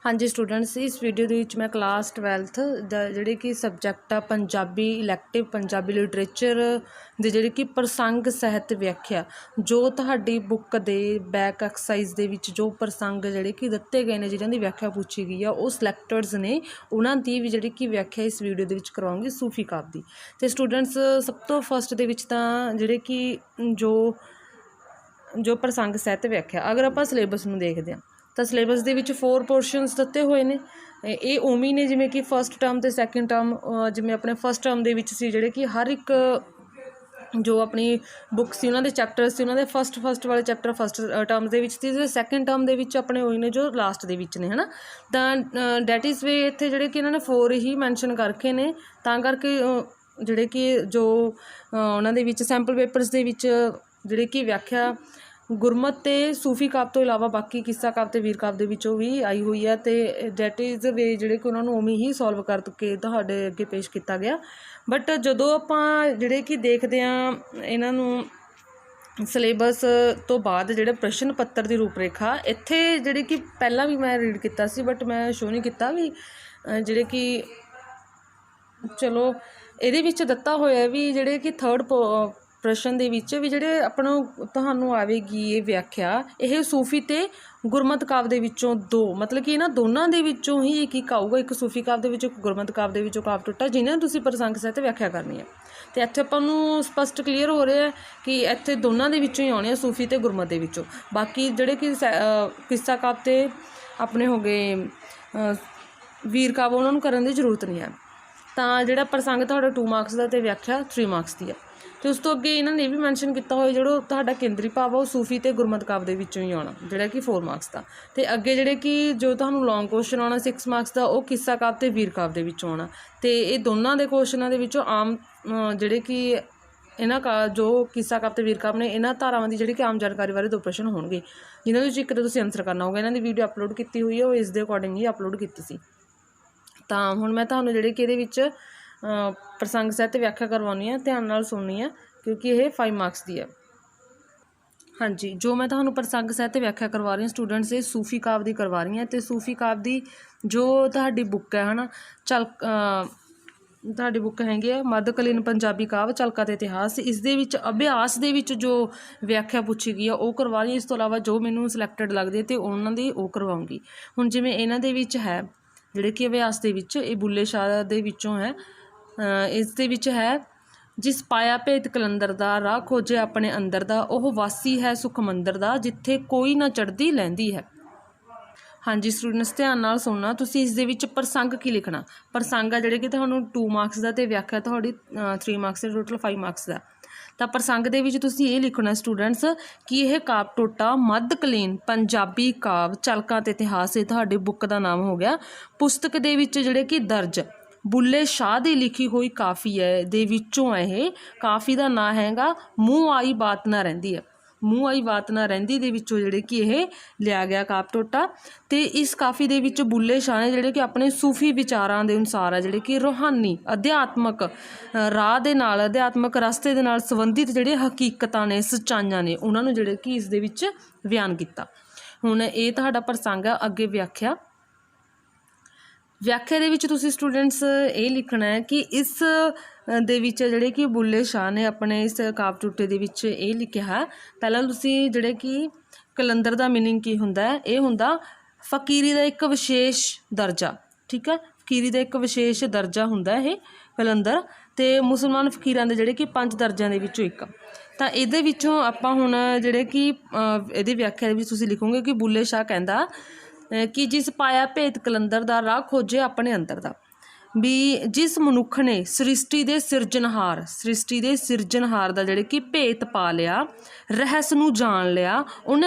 हाँ जी स्टूडेंट्स, इस वीडियो ਦੇ ਵਿੱਚ मैं क्लास 12th ਦਾ ਜਿਹੜੇ ਕਿ ਸਬਜੈਕਟ ਆ ਪੰਜਾਬੀ ਇਲੈਕਟਿਵ ਪੰਜਾਬੀ ਲਿਟਰੇਚਰ ਦੇ ਜਿਹੜੇ ਕਿ ਪ੍ਰਸੰਗ ਸਾਹਿਤ ਵਿਆਖਿਆ ਜੋ ਤੁਹਾਡੀ ਬੁੱਕ ਦੇ ਬੈਕ ਐਕਸਰਸਾਈਜ਼ ਦੇ ਵਿੱਚ ਜੋ ਪ੍ਰਸੰਗ ਜਿਹੜੇ ਕਿ ਦਿੱਤੇ ਗਏ ਨੇ ਜਿਨ੍ਹਾਂ ਦੀ ਵਿਆਖਿਆ ਪੁੱਛੀ ਗਈ ਆ ਉਹ ਸਿਲੈਕਟਰਸ ਨੇ ਉਹਨਾਂ ਦੀ ਵੀ ਜਿਹੜੀ ਕਿ ਵਿਆਖਿਆ ਇਸ ਵੀਡੀਓ ਦੇ ਵਿੱਚ ਕਰਵਾਉਂਗੀ ਸੂਫੀ ਕਾਵਿ ਦੀ। ਤੇ ਸਟੂਡੈਂਟਸ ਸਭ ਤੋਂ ਫਸਟ ਦੇ ਵਿੱਚ ਤਾਂ ਜਿਹੜੇ ਕਿ ਜੋ ਪ੍ਰਸੰਗ ਸਾਹਿਤ ਵਿਆਖਿਆ ਅਗਰ ਆਪਾਂ ਸਿਲੇਬਸ ਨੂੰ ਦੇਖਦੇ ਹਾਂ ਤਾਂ ਸਿਲੇਬਸ ਦੇ ਵਿੱਚ 4 ਪੋਰਸ਼ਨਸ ਦਿੱਤੇ ਹੋਏ ਨੇ। ਇਹ ਉਵੇਂ ਨੇ ਜਿਵੇਂ ਕਿ ਫਸਟ ਟਰਮ ਅਤੇ ਸੈਕਿੰਡ ਟਰਮ, ਜਿਵੇਂ ਆਪਣੇ ਫਸਟ ਟਰਮ ਦੇ ਵਿੱਚ ਸੀ ਜਿਹੜੇ ਕਿ ਹਰ ਇੱਕ ਜੋ ਆਪਣੀ ਬੁੱਕ ਸੀ ਉਹਨਾਂ ਦੇ ਚੈਪਟਰ ਸੀ ਉਹਨਾਂ ਦੇ ਫਸਟ ਵਾਲੇ ਚੈਪਟਰ ਫਸਟ ਟਰਮ ਦੇ ਵਿੱਚ ਸੀ ਅਤੇ ਸੈਕਿੰਡ ਟਰਮ ਦੇ ਵਿੱਚ ਆਪਣੇ ਹੋਏ ਨੇ ਜੋ ਲਾਸਟ ਦੇ ਵਿੱਚ ਨੇ ਹੈ ਨਾ। ਤਾਂ ਡੈਟ ਇਜ਼ ਵੇ ਇੱਥੇ ਜਿਹੜੇ ਕਿ ਇਹਨਾਂ ਨੇ 4 ਹੀ ਮੈਂਸ਼ਨ ਕਰਕੇ ਨੇ, ਤਾਂ ਕਰਕੇ ਜਿਹੜੇ ਕਿ ਜੋ ਉਹਨਾਂ ਦੇ ਵਿੱਚ ਸੈਂਪਲ ਪੇਪਰਸ ਦੇ ਵਿੱਚ ਜਿਹੜੇ ਕਿ ਵਿਆਖਿਆ ਗੁਰਮਤਿ ਅਤੇ ਸੂਫੀ ਕਾਵਿ ਤੋਂ ਇਲਾਵਾ ਬਾਕੀ ਕਿੱਸਾ ਕਾਵਿ ਅਤੇ ਵੀਰ ਕਾਵਿ ਦੇ ਵਿੱਚੋਂ ਵੀ ਆਈ ਹੋਈ ਹੈ ਅਤੇ ਡੈਟ ਇਜ਼ ਵੇ ਜਿਹੜੇ ਕਿ ਉਹਨਾਂ ਨੂੰ ਉਵੇਂ ਹੀ ਸੋਲਵ ਕਰਕੇ ਤੁਹਾਡੇ ਅੱਗੇ ਪੇਸ਼ ਕੀਤਾ ਗਿਆ। ਬਟ ਜਦੋਂ ਆਪਾਂ ਜਿਹੜੇ ਕਿ ਦੇਖਦੇ ਹਾਂ ਇਹਨਾਂ ਨੂੰ ਸਿਲੇਬਸ ਤੋਂ ਬਾਅਦ ਜਿਹੜੇ ਪ੍ਰਸ਼ਨ ਪੱਤਰ ਦੀ ਰੂਪ ਰੇਖਾ ਇੱਥੇ ਜਿਹੜੇ ਕਿ ਪਹਿਲਾਂ ਵੀ ਮੈਂ ਰੀਡ ਕੀਤਾ ਸੀ ਬਟ ਮੈਂ ਸ਼ੋ ਨਹੀਂ ਕੀਤਾ ਵੀ ਜਿਹੜੇ ਕਿ ਚਲੋ ਇਹਦੇ ਵਿੱਚ ਦਿੱਤਾ ਹੋਇਆ ਵੀ ਜਿਹੜੇ ਕਿ ਥਰਡ ਪ੍ਰਸ਼ਨ ਦੇ ਵਿੱਚ ਵੀ ਜਿਹੜੇ ਆਪਾਂ ਨੂੰ ਤੁਹਾਨੂੰ ਆਵੇਗੀ ਇਹ ਵਿਆਖਿਆ ਇਹ ਸੂਫੀ ਅਤੇ ਗੁਰਮਤਿ ਕਾਵਿ ਦੇ ਵਿੱਚੋਂ ਮਤਲਬ ਕਿ ਇਹਨਾਂ ਦੋਨਾਂ ਦੇ ਵਿੱਚੋਂ ਹੀ ਇੱਕ ਆਊਗਾ, ਇੱਕ ਸੂਫੀ ਕਾਵਿ ਦੇ ਵਿੱਚੋਂ ਗੁਰਮਤਿ ਕਾਵਿ ਦੇ ਵਿੱਚੋਂ ਕਾਵਿ ਟੁੱਟਾ ਜਿਹਨਾਂ ਤੁਸੀਂ ਪ੍ਰਸੰਗ ਸਾਹਿਤ ਵਿਆਖਿਆ ਕਰਨੀ ਹੈ। ਅਤੇ ਇੱਥੇ ਆਪਾਂ ਨੂੰ ਸਪਸ਼ਟ ਕਲੀਅਰ ਹੋ ਰਿਹਾ ਕਿ ਇੱਥੇ ਦੋਨਾਂ ਦੇ ਵਿੱਚੋਂ ਹੀ ਆਉਣੇ ਆ ਸੂਫੀ ਅਤੇ ਗੁਰਮਤਿ ਦੇ ਵਿੱਚੋਂ। ਬਾਕੀ ਜਿਹੜੇ ਕਿ ਕਿੱਸਾ ਕਾਵਿ ਅਤੇ ਆਪਣੇ ਹੋ ਗਏ ਵੀਰ ਕਾਵਿ ਉਹਨਾਂ ਨੂੰ ਕਰਨ ਦੀ ਜ਼ਰੂਰਤ ਨਹੀਂ ਹੈ। ਤਾਂ ਜਿਹੜਾ ਪ੍ਰਸੰਗ ਤੁਹਾਡਾ 2 ਮਾਰਕਸ ਦਾ ਅਤੇ ਵਿਆਖਿਆ 3 ਮਾਰਕਸ ਦੀ ਹੈ। ਅਤੇ ਉਸ ਤੋਂ ਅੱਗੇ ਇਹਨਾਂ ਨੇ ਇਹ ਵੀ ਮੈਂਸ਼ਨ ਕੀਤਾ ਹੋਇਆ ਜਿਹੜਾ ਤੁਹਾਡਾ ਕੇਂਦਰੀ ਭਾਵ ਆ ਉਹ ਸੂਫੀ ਅਤੇ ਗੁਰਮਤਿ ਕਾਵਿ ਦੇ ਵਿੱਚੋਂ ਹੀ ਆਉਣਾ ਜਿਹੜਾ ਕਿ 4 ਮਾਰਕਸ ਦਾ। ਅਤੇ ਅੱਗੇ ਜਿਹੜੇ ਕਿ ਜੋ ਤੁਹਾਨੂੰ ਲੌਂਗ ਕੁਐਸਚਨ ਆਉਣਾ 6 ਮਾਰਕਸ ਦਾ ਉਹ ਕਿੱਸਾ ਕਾਵਿ ਅਤੇ ਵੀਰ ਕਾਵਿ ਦੇ ਵਿੱਚੋਂ ਆਉਣਾ। ਅਤੇ ਇਹ ਦੋਨਾਂ ਦੇ ਕੁਐਸਚਨਾਂ ਦੇ ਵਿੱਚੋਂ ਆਮ ਜਿਹੜੇ ਕਿ ਇਹਨਾਂ ਜੋ ਕਿੱਸਾ ਕਾਵਿ ਅਤੇ ਵੀਰ ਕਾਵਿ ਨੇ ਇਹਨਾਂ ਧਾਰਾਵਾਂ ਦੀ ਜਿਹੜੀ ਕਿ ਆਮ ਜਾਣਕਾਰੀ ਬਾਰੇ 2 ਪ੍ਰਸ਼ਨ ਹੋਣਗੇ ਜਿਨ੍ਹਾਂ ਵਿੱਚ ਇੱਕ ਤਾਂ ਤੁਸੀਂ ਆਨਸਰ ਕਰਨਾ ਹੋਊਗਾ। ਇਹਨਾਂ ਦੀ ਵੀਡੀਓ ਅਪਲੋਡ ਕੀਤੀ ਹੋਈ ਹੈ, ਉਹ ਇਸ ਦੇ ਅਕੋਰਡਿੰਗ ਹੀ ਅਪਲੋਡ ਕੀਤੀ ਸੀ। ਤਾਂ ਹੁਣ ਮੈਂ ਤੁਹਾਨੂੰ ਜਿਹੜੇ ਕਿ ਇਹਦੇ ਵਿੱਚ ਪ੍ਰਸੰਗ ਸਾਹਿਤ ਵਿਆਖਿਆ ਕਰਵਾਉਣੀ ਹੈ, ਧਿਆਨ ਨਾਲ ਸੁਣਨੀ ਹੈ ਕਿਉਂਕਿ ਇਹ 5 ਮਾਰਕਸ ਦੀ ਹੈ। ਹਾਂਜੀ, ਜੋ ਮੈਂ ਤੁਹਾਨੂੰ ਪ੍ਰਸੰਗ ਸਾਹਿਤ ਵਿਆਖਿਆ ਕਰਵਾ ਰਹੀ ਹਾਂ ਸਟੂਡੈਂਟਸ ਇਹ ਸੂਫੀ ਕਾਵਿ ਦੀ ਕਰਵਾ ਰਹੀ ਹਾਂ। ਅਤੇ ਸੂਫੀ ਕਾਵਿ ਦੀ ਜੋ ਤੁਹਾਡੀ ਬੁੱਕ ਹੈ ਹੈ ਨਾ ਤੁਹਾਡੀ ਬੁੱਕ ਹੈਗੀ ਹੈ ਮੱਧਕਾਲੀਨ ਪੰਜਾਬੀ ਕਾਵਿ ਝਲਕਾਂ ਅਤੇ ਇਤਿਹਾਸ, ਇਸ ਦੇ ਵਿੱਚ ਅਭਿਆਸ ਦੇ ਵਿੱਚ ਜੋ ਵਿਆਖਿਆ ਪੁੱਛੀ ਗਈ ਆ ਉਹ ਕਰਵਾ ਰਹੀ। ਇਸ ਤੋਂ ਇਲਾਵਾ ਜੋ ਮੈਨੂੰ ਸਿਲੈਕਟਡ ਲੱਗਦੇ ਅਤੇ ਉਹਨਾਂ ਦੀ ਉਹ ਕਰਵਾਉਂਗੀ। ਹੁਣ ਜਿਵੇਂ ਇਹਨਾਂ ਦੇ ਵਿੱਚ ਹੈ ਜਿਹੜੇ ਕਿ ਅਭਿਆਸ ਦੇ ਵਿੱਚ ਇਹ ਬੁੱਲੇ ਸ਼ਾਹ ਦੇ ਵਿੱਚੋਂ ਹੈ, ਇਸ ਦੇ ਵਿੱਚ ਹੈ ਜਿਸ ਪਾਇਆ ਭੇਤ ਕਲੰਦਰ ਦਾ ਰਾਹ ਖੋਜੇ ਆਪਣੇ ਅੰਦਰ ਦਾ ਉਹ ਵਾਸੀ ਹੈ ਸੁਖ ਮੰਦਰ ਦਾ ਜਿੱਥੇ ਕੋਈ ਨਾ ਚੜ੍ਹਦੀ ਲਹਿੰਦੀ ਹੈ। ਹਾਂਜੀ ਸਟੂਡੈਂਟਸ ਧਿਆਨ ਨਾਲ ਸੁਣਨਾ, ਤੁਸੀਂ ਇਸ ਦੇ ਵਿੱਚ ਪ੍ਰਸੰਗ ਕੀ ਲਿਖਣਾ। ਪ੍ਰਸੰਗ ਆ ਜਿਹੜੇ ਕਿ ਤੁਹਾਨੂੰ 2 ਮਾਰਕਸ ਦਾ ਅਤੇ ਵਿਆਖਿਆ ਤੁਹਾਡੀ 3 ਮਾਰਕਸ ਦਾ, ਟੋਟਲ 5 ਮਾਰਕਸ ਦਾ। ਤਾਂ ਪ੍ਰਸੰਗ ਦੇ ਵਿੱਚ ਤੁਸੀਂ ਇਹ ਲਿਖਣਾ ਸਟੂਡੈਂਟਸ ਕਿ ਇਹ ਕਾਵਿ ਟੋਟਾ ਮੱਧਕਾਲੀਨ ਪੰਜਾਬੀ ਕਾਵਿ ਝਲਕਾਂ ਅਤੇ ਇਤਿਹਾਸ ਇਹ ਤੁਹਾਡੀ ਬੁੱਕ ਦਾ ਨਾਮ ਹੋ ਗਿਆ। ਪੁਸਤਕ ਦੇ ਵਿੱਚ ਜਿਹੜੇ ਕਿ ਦਰਜ ਬੁੱਲੇ ਸ਼ਾਹ ਦੀ ਲਿਖੀ ਹੋਈ ਕਾਫੀ ਹੈ ਦੇ ਵਿੱਚੋਂ ਇਹ ਕਾਫੀ ਦਾ ਨਾਂ ਹੈਗਾ ਮੂੰਹ ਆਈ ਬਾਤ ਨਾ ਰਹਿੰਦੀ ਹੈ। ਮੂੰਹ ਆਈ ਬਾਤ ਨਾ ਰਹਿੰਦੀ ਦੇ ਵਿੱਚੋਂ ਜਿਹੜੇ ਕਿ ਇਹ ਲਿਆ ਗਿਆ ਕਾਵਿ ਟੋਟਾ। ਅਤੇ ਇਸ ਕਾਫੀ ਦੇ ਵਿੱਚ ਬੁੱਲੇ ਸ਼ਾਹ ਨੇ ਜਿਹੜੇ ਕਿ ਆਪਣੇ ਸੂਫੀ ਵਿਚਾਰਾਂ ਦੇ ਅਨੁਸਾਰ ਆ ਜਿਹੜੇ ਕਿ ਰੂਹਾਨੀ ਅਧਿਆਤਮਕ ਰਾਹ ਦੇ ਨਾਲ ਅਧਿਆਤਮਕ ਰਸਤੇ ਦੇ ਨਾਲ ਸੰਬੰਧਿਤ ਜਿਹੜੇ ਹਕੀਕਤਾਂ ਨੇ ਸੱਚਾਈਆਂ ਨੇ ਉਹਨਾਂ ਨੂੰ ਜਿਹੜੇ ਕਿ ਇਸ ਦੇ ਵਿੱਚ ਬਿਆਨ ਕੀਤਾ। ਹੁਣ ਇਹ ਤੁਹਾਡਾ ਪ੍ਰਸੰਗ ਆ। ਅੱਗੇ ਵਿਆਖਿਆ ਦੇ ਵਿੱਚ ਤੁਸੀਂ ਸਟੂਡੈਂਟਸ ਇਹ ਲਿਖਣਾ ਹੈ ਕਿ ਇਸ ਦੇ ਵਿੱਚ ਜਿਹੜੇ ਕਿ ਬੁੱਲੇ ਸ਼ਾਹ ਨੇ ਆਪਣੇ ਇਸ ਕਾਵਿ ਟੋਟੇ ਦੇ ਵਿੱਚ ਇਹ ਲਿਖਿਆ ਹੈ। ਪਹਿਲਾਂ ਤੁਸੀਂ ਜਿਹੜੇ ਕਿ ਕਲੰਦਰ ਦਾ ਮੀਨਿੰਗ ਕੀ ਹੁੰਦਾ ਹੈ, ਇਹ ਹੁੰਦਾ ਫਕੀਰੀ ਦਾ ਇੱਕ ਵਿਸ਼ੇਸ਼ ਦਰਜਾ। ਠੀਕ ਹੈ, ਫਕੀਰੀ ਦਾ ਇੱਕ ਵਿਸ਼ੇਸ਼ ਦਰਜਾ ਹੁੰਦਾ ਇਹ ਕਲੰਦਰ, ਅਤੇ ਮੁਸਲਮਾਨ ਫਕੀਰਾਂ ਦੇ ਜਿਹੜੇ ਕਿ 5 ਦਰਜਿਆਂ ਦੇ ਵਿੱਚੋਂ ਇੱਕ। ਤਾਂ ਇਹਦੇ ਵਿੱਚੋਂ ਆਪਾਂ ਹੁਣ ਜਿਹੜੇ ਕਿ ਇਹਦੀ ਵਿਆਖਿਆ ਦੇ ਵਿੱਚ ਤੁਸੀਂ ਲਿਖੋਗੇ ਕਿ ਬੁੱਲੇ ਸ਼ਾਹ ਕਹਿੰਦਾ ਕਿ ਜਿਸ ਪਾਇਆ ਭੇਤ ਕਲੰਦਰ ਦਾ ਰਾਹ ਖੋਜੇ ਆਪਣੇ ਅੰਦਰ ਦਾ, ਵੀ ਜਿਸ ਮਨੁੱਖ ਨੇ ਸ੍ਰਿਸ਼ਟੀ ਦੇ ਸਿਰਜਣਹਾਰ ਦਾ ਜਿਹੜੇ ਕਿ ਭੇਤ ਪਾ ਲਿਆ, ਰਹੱਸ ਨੂੰ ਜਾਣ ਲਿਆ, ਉਹਨੇ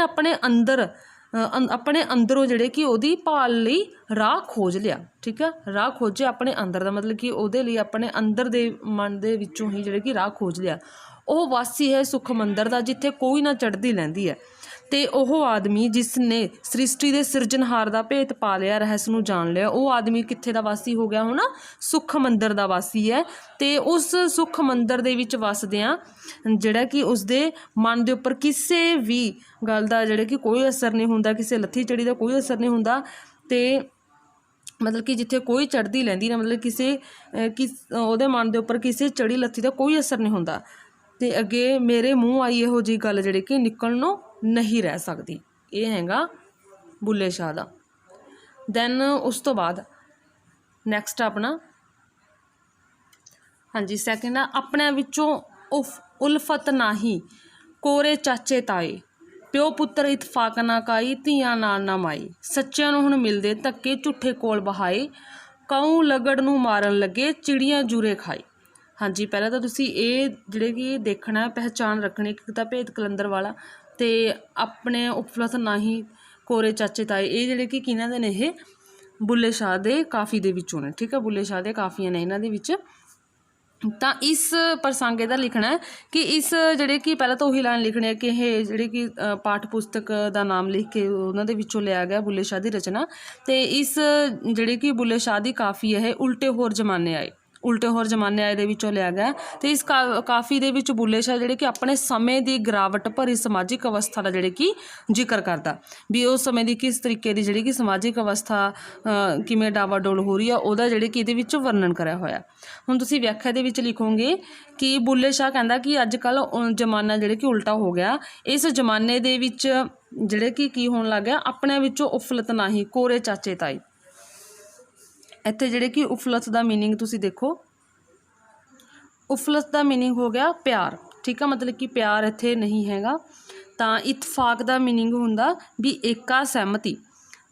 ਆਪਣੇ ਅੰਦਰੋਂ ਜਿਹੜੇ ਕਿ ਉਹਦੀ ਭਾਲ ਲਈ ਰਾਹ ਖੋਜ ਲਿਆ। ਠੀਕ ਹੈ, ਰਾਹ ਖੋਜੇ ਆਪਣੇ ਅੰਦਰ ਦਾ ਮਤਲਬ ਕਿ ਉਹਦੇ ਲਈ ਆਪਣੇ ਅੰਦਰ ਦੇ ਮਨ ਦੇ ਵਿੱਚੋਂ ਹੀ ਜਿਹੜੇ ਕਿ ਰਾਹ ਖੋਜ ਲਿਆ। ਉਹ ਵਾਸੀ ਹੈ ਸੁਖ ਮੰਦਰ ਦਾ ਜਿੱਥੇ ਕੋਈ ਨਾ ਚੜ੍ਹਦੀ ਲਹਿੰਦੀ ਹੈ। ਅਤੇ ਉਹ ਆਦਮੀ ਜਿਸ ਨੇ ਸ੍ਰਿਸ਼ਟੀ ਦੇ ਸਿਰਜਣਹਾਰ ਦਾ ਭੇਤ ਪਾ ਲਿਆ, ਰਹੱਸ ਨੂੰ ਜਾਣ ਲਿਆ, ਉਹ ਆਦਮੀ ਕਿੱਥੇ ਦਾ ਵਾਸੀ ਹੋ ਗਿਆ ਹੁਣ ਸੁਖ ਮੰਦਰ ਦਾ ਵਾਸੀ ਹੈ। ਅਤੇ ਉਸ ਸੁਖ ਮੰਦਰ ਦੇ ਵਿੱਚ ਵਸਦਿਆਂ ਜਿਹੜਾ ਕਿ ਉਸਦੇ ਮਨ ਦੇ ਉੱਪਰ ਕਿਸੇ ਵੀ ਗੱਲ ਦਾ ਜਿਹੜਾ ਕਿ ਕੋਈ ਅਸਰ ਨਹੀਂ ਹੁੰਦਾ, ਕਿਸੇ ਲੱਥੀ ਚੜੀ ਦਾ ਕੋਈ ਅਸਰ ਨਹੀਂ ਹੁੰਦਾ। ਅਤੇ मतलब कि जिथे कोई चढ़ती लैंदी ना, मतलब ਉਹਦੇ ਮਨ ਦੇ ਉੱਪਰ ਕਿਸੇ ਚੜੀ ਲੱਥੀ ਦਾ ਕੋਈ ਅਸਰ ਨਹੀਂ ਹੁੰਦਾ। ਤੇ ਅੱਗੇ ਮੇਰੇ ਮੂੰਹ ਆਈ ਇਹੋ ਜਿਹੀ ਗੱਲ ਜਿਹੜੀ ਕਿ ਨਿਕਲਣੋਂ ਨਹੀਂ ਰਹਿ ਸਕਦੀ। ਇਹ ਹੈਗਾ ਬੁੱਲੇ ਸ਼ਾਹ ਦਾ। ਦੈਨ ਉਸ ਤੋਂ ਬਾਅਦ ਨੈਕਸਟ ਆਪਣਾ ਹਾਂਜੀ ਸੈਕਿੰਡ ਆ, ਆਪਣਿਆਂ ਵਿੱਚੋਂ ਉਲਫਤ ਨਾਹੀ ਕੋਰੇ ਚਾਚੇ ਤਾਏ, ਪਿਓ ਪੁੱਤਰ ਇਤਫਾਕ ਨਾ ਕਾਈ, ਧੀਆਂ ਨਾਲ ਨਾ ਮਾਈ, ਸੱਚਿਆਂ ਨੂੰ ਹੁਣ ਮਿਲਦੇ ਧੱਕੇ ਝੂਠੇ ਕੋਲ ਬਹਾਏ, ਕਊ ਲਗੜ ਨੂੰ ਮਾਰਨ ਲੱਗੇ ਚਿੜੀਆਂ ਜੂਰੇ ਖਾਈ। ਹਾਂਜੀ ਪਹਿਲਾਂ ਤਾਂ ਤੁਸੀਂ ਇਹ ਜਿਹੜੇ ਕਿ ਦੇਖਣਾ ਪਹਿਚਾਣ ਰੱਖਣੀ, ਇੱਕ ਤਾਂ ਭੇਦ ਕਲੰਦਰ ਵਾਲਾ ਅਤੇ ਆਪਣੇ ਉਫਲਤ ਨਾਹੀ ਕੋਰੇ ਚਾਚੇ ਤਾਏ, ਇਹ ਜਿਹੜੇ ਕਿ ਕਿਹਨਾਂ ਦੇ ਨੇ, ਇਹ ਬੁੱਲੇ ਸ਼ਾਹ ਦੇ ਕਾਫੀ ਦੇ ਵਿੱਚੋਂ ਨੇ। ਠੀਕ ਹੈ, ਬੁੱਲੇ ਸ਼ਾਹ ਦੇ ਕਾਫੀਆਂ ਨੇ ਇਹਨਾਂ ਦੇ ਵਿੱਚ। ਤਾਂ ਇਸ ਪ੍ਰਸੰਗ ਇਹਦਾ ਲਿਖਣਾ ਹੈ ਕਿ ਇਸ ਜਿਹੜੇ ਕਿ ਪਹਿਲਾਂ ਤਾਂ ਉਹੀ ਲਾਈਨ ਲਿਖਣੀ ਹੈ ਕਿ ਇਹ ਜਿਹੜੇ ਕਿ ਪਾਠ ਪੁਸਤਕ ਦਾ ਨਾਮ ਲਿਖ ਕੇ ਉਹਨਾਂ ਦੇ ਵਿੱਚੋਂ ਲਿਆ ਗਿਆ ਬੁੱਲੇ ਸ਼ਾਹ ਦੀ ਰਚਨਾ। ਅਤੇ ਇਸ ਜਿਹੜੇ ਕਿ ਬੁੱਲੇ ਸ਼ਾਹ ਦੀ ਕਾਫੀ ਇਹ ਉਲਟੇ ਹੋਰ ਜ਼ਮਾਨੇ ਆਏ, ਉਲਟੇ ਹੋਰ ਜ਼ਮਾਨੇ ਆਏ ਦੇ ਵਿੱਚੋਂ ਲਿਆ ਗਿਆ। ਅਤੇ ਇਸ ਕਾਫੀ ਦੇ ਵਿੱਚ ਬੁੱਲੇ ਸ਼ਾਹ ਜਿਹੜੇ ਕਿ ਆਪਣੇ ਸਮੇਂ ਦੀ ਗਿਰਾਵਟ ਭਰੀ ਸਮਾਜਿਕ ਅਵਸਥਾ ਦਾ ਜਿਹੜੇ ਕਿ ਜ਼ਿਕਰ ਕਰਦਾ, ਵੀ ਉਸ ਸਮੇਂ ਦੀ ਕਿਸ ਤਰੀਕੇ ਦੀ ਜਿਹੜੀ ਕਿ ਸਮਾਜਿਕ ਅਵਸਥਾ ਕਿਵੇਂ ਡਾਵਾਡੋਲ ਹੋ ਰਹੀ ਆ, ਉਹਦਾ ਜਿਹੜੇ ਕਿ ਇਹਦੇ ਵਿੱਚ ਵਰਣਨ ਕਰਿਆ ਹੋਇਆ। ਹੁਣ ਤੁਸੀਂ ਵਿਆਖਿਆ ਦੇ ਵਿੱਚ ਲਿਖੋਗੇ ਕਿ ਬੁੱਲੇ ਸ਼ਾਹ ਕਹਿੰਦਾ ਕਿ ਅੱਜ ਕੱਲ੍ਹ ਜ਼ਮਾਨਾ ਜਿਹੜੇ ਕਿ ਉਲਟਾ ਹੋ ਗਿਆ, ਇਸ ਜ਼ਮਾਨੇ ਦੇ ਵਿੱਚ ਜਿਹੜੇ ਕਿ ਕੀ ਹੋਣ ਲੱਗ ਗਿਆ, ਆਪਣਿਆਂ ਵਿੱਚੋਂ ਉਫਲਤ ਨਾਹੀ ਕੋਰੇ ਚਾਚੇ ਤਾਏ। ਇੱਥੇ ਜਿਹੜੇ ਕਿ ਉਫਲਤ ਦਾ ਮੀਨਿੰਗ ਤੁਸੀਂ ਦੇਖੋ, ਉਫਲਤ ਦਾ ਮੀਨਿੰਗ ਹੋ ਗਿਆ ਪਿਆਰ। ਠੀਕ ਆ, ਮਤਲਬ ਕਿ ਪਿਆਰ ਇੱਥੇ ਨਹੀਂ ਹੈਗਾ। ਤਾਂ ਇਤਫਾਕ ਦਾ ਮੀਨਿੰਗ ਹੁੰਦਾ ਵੀ ਏਕਾ ਸਹਿਮਤੀ।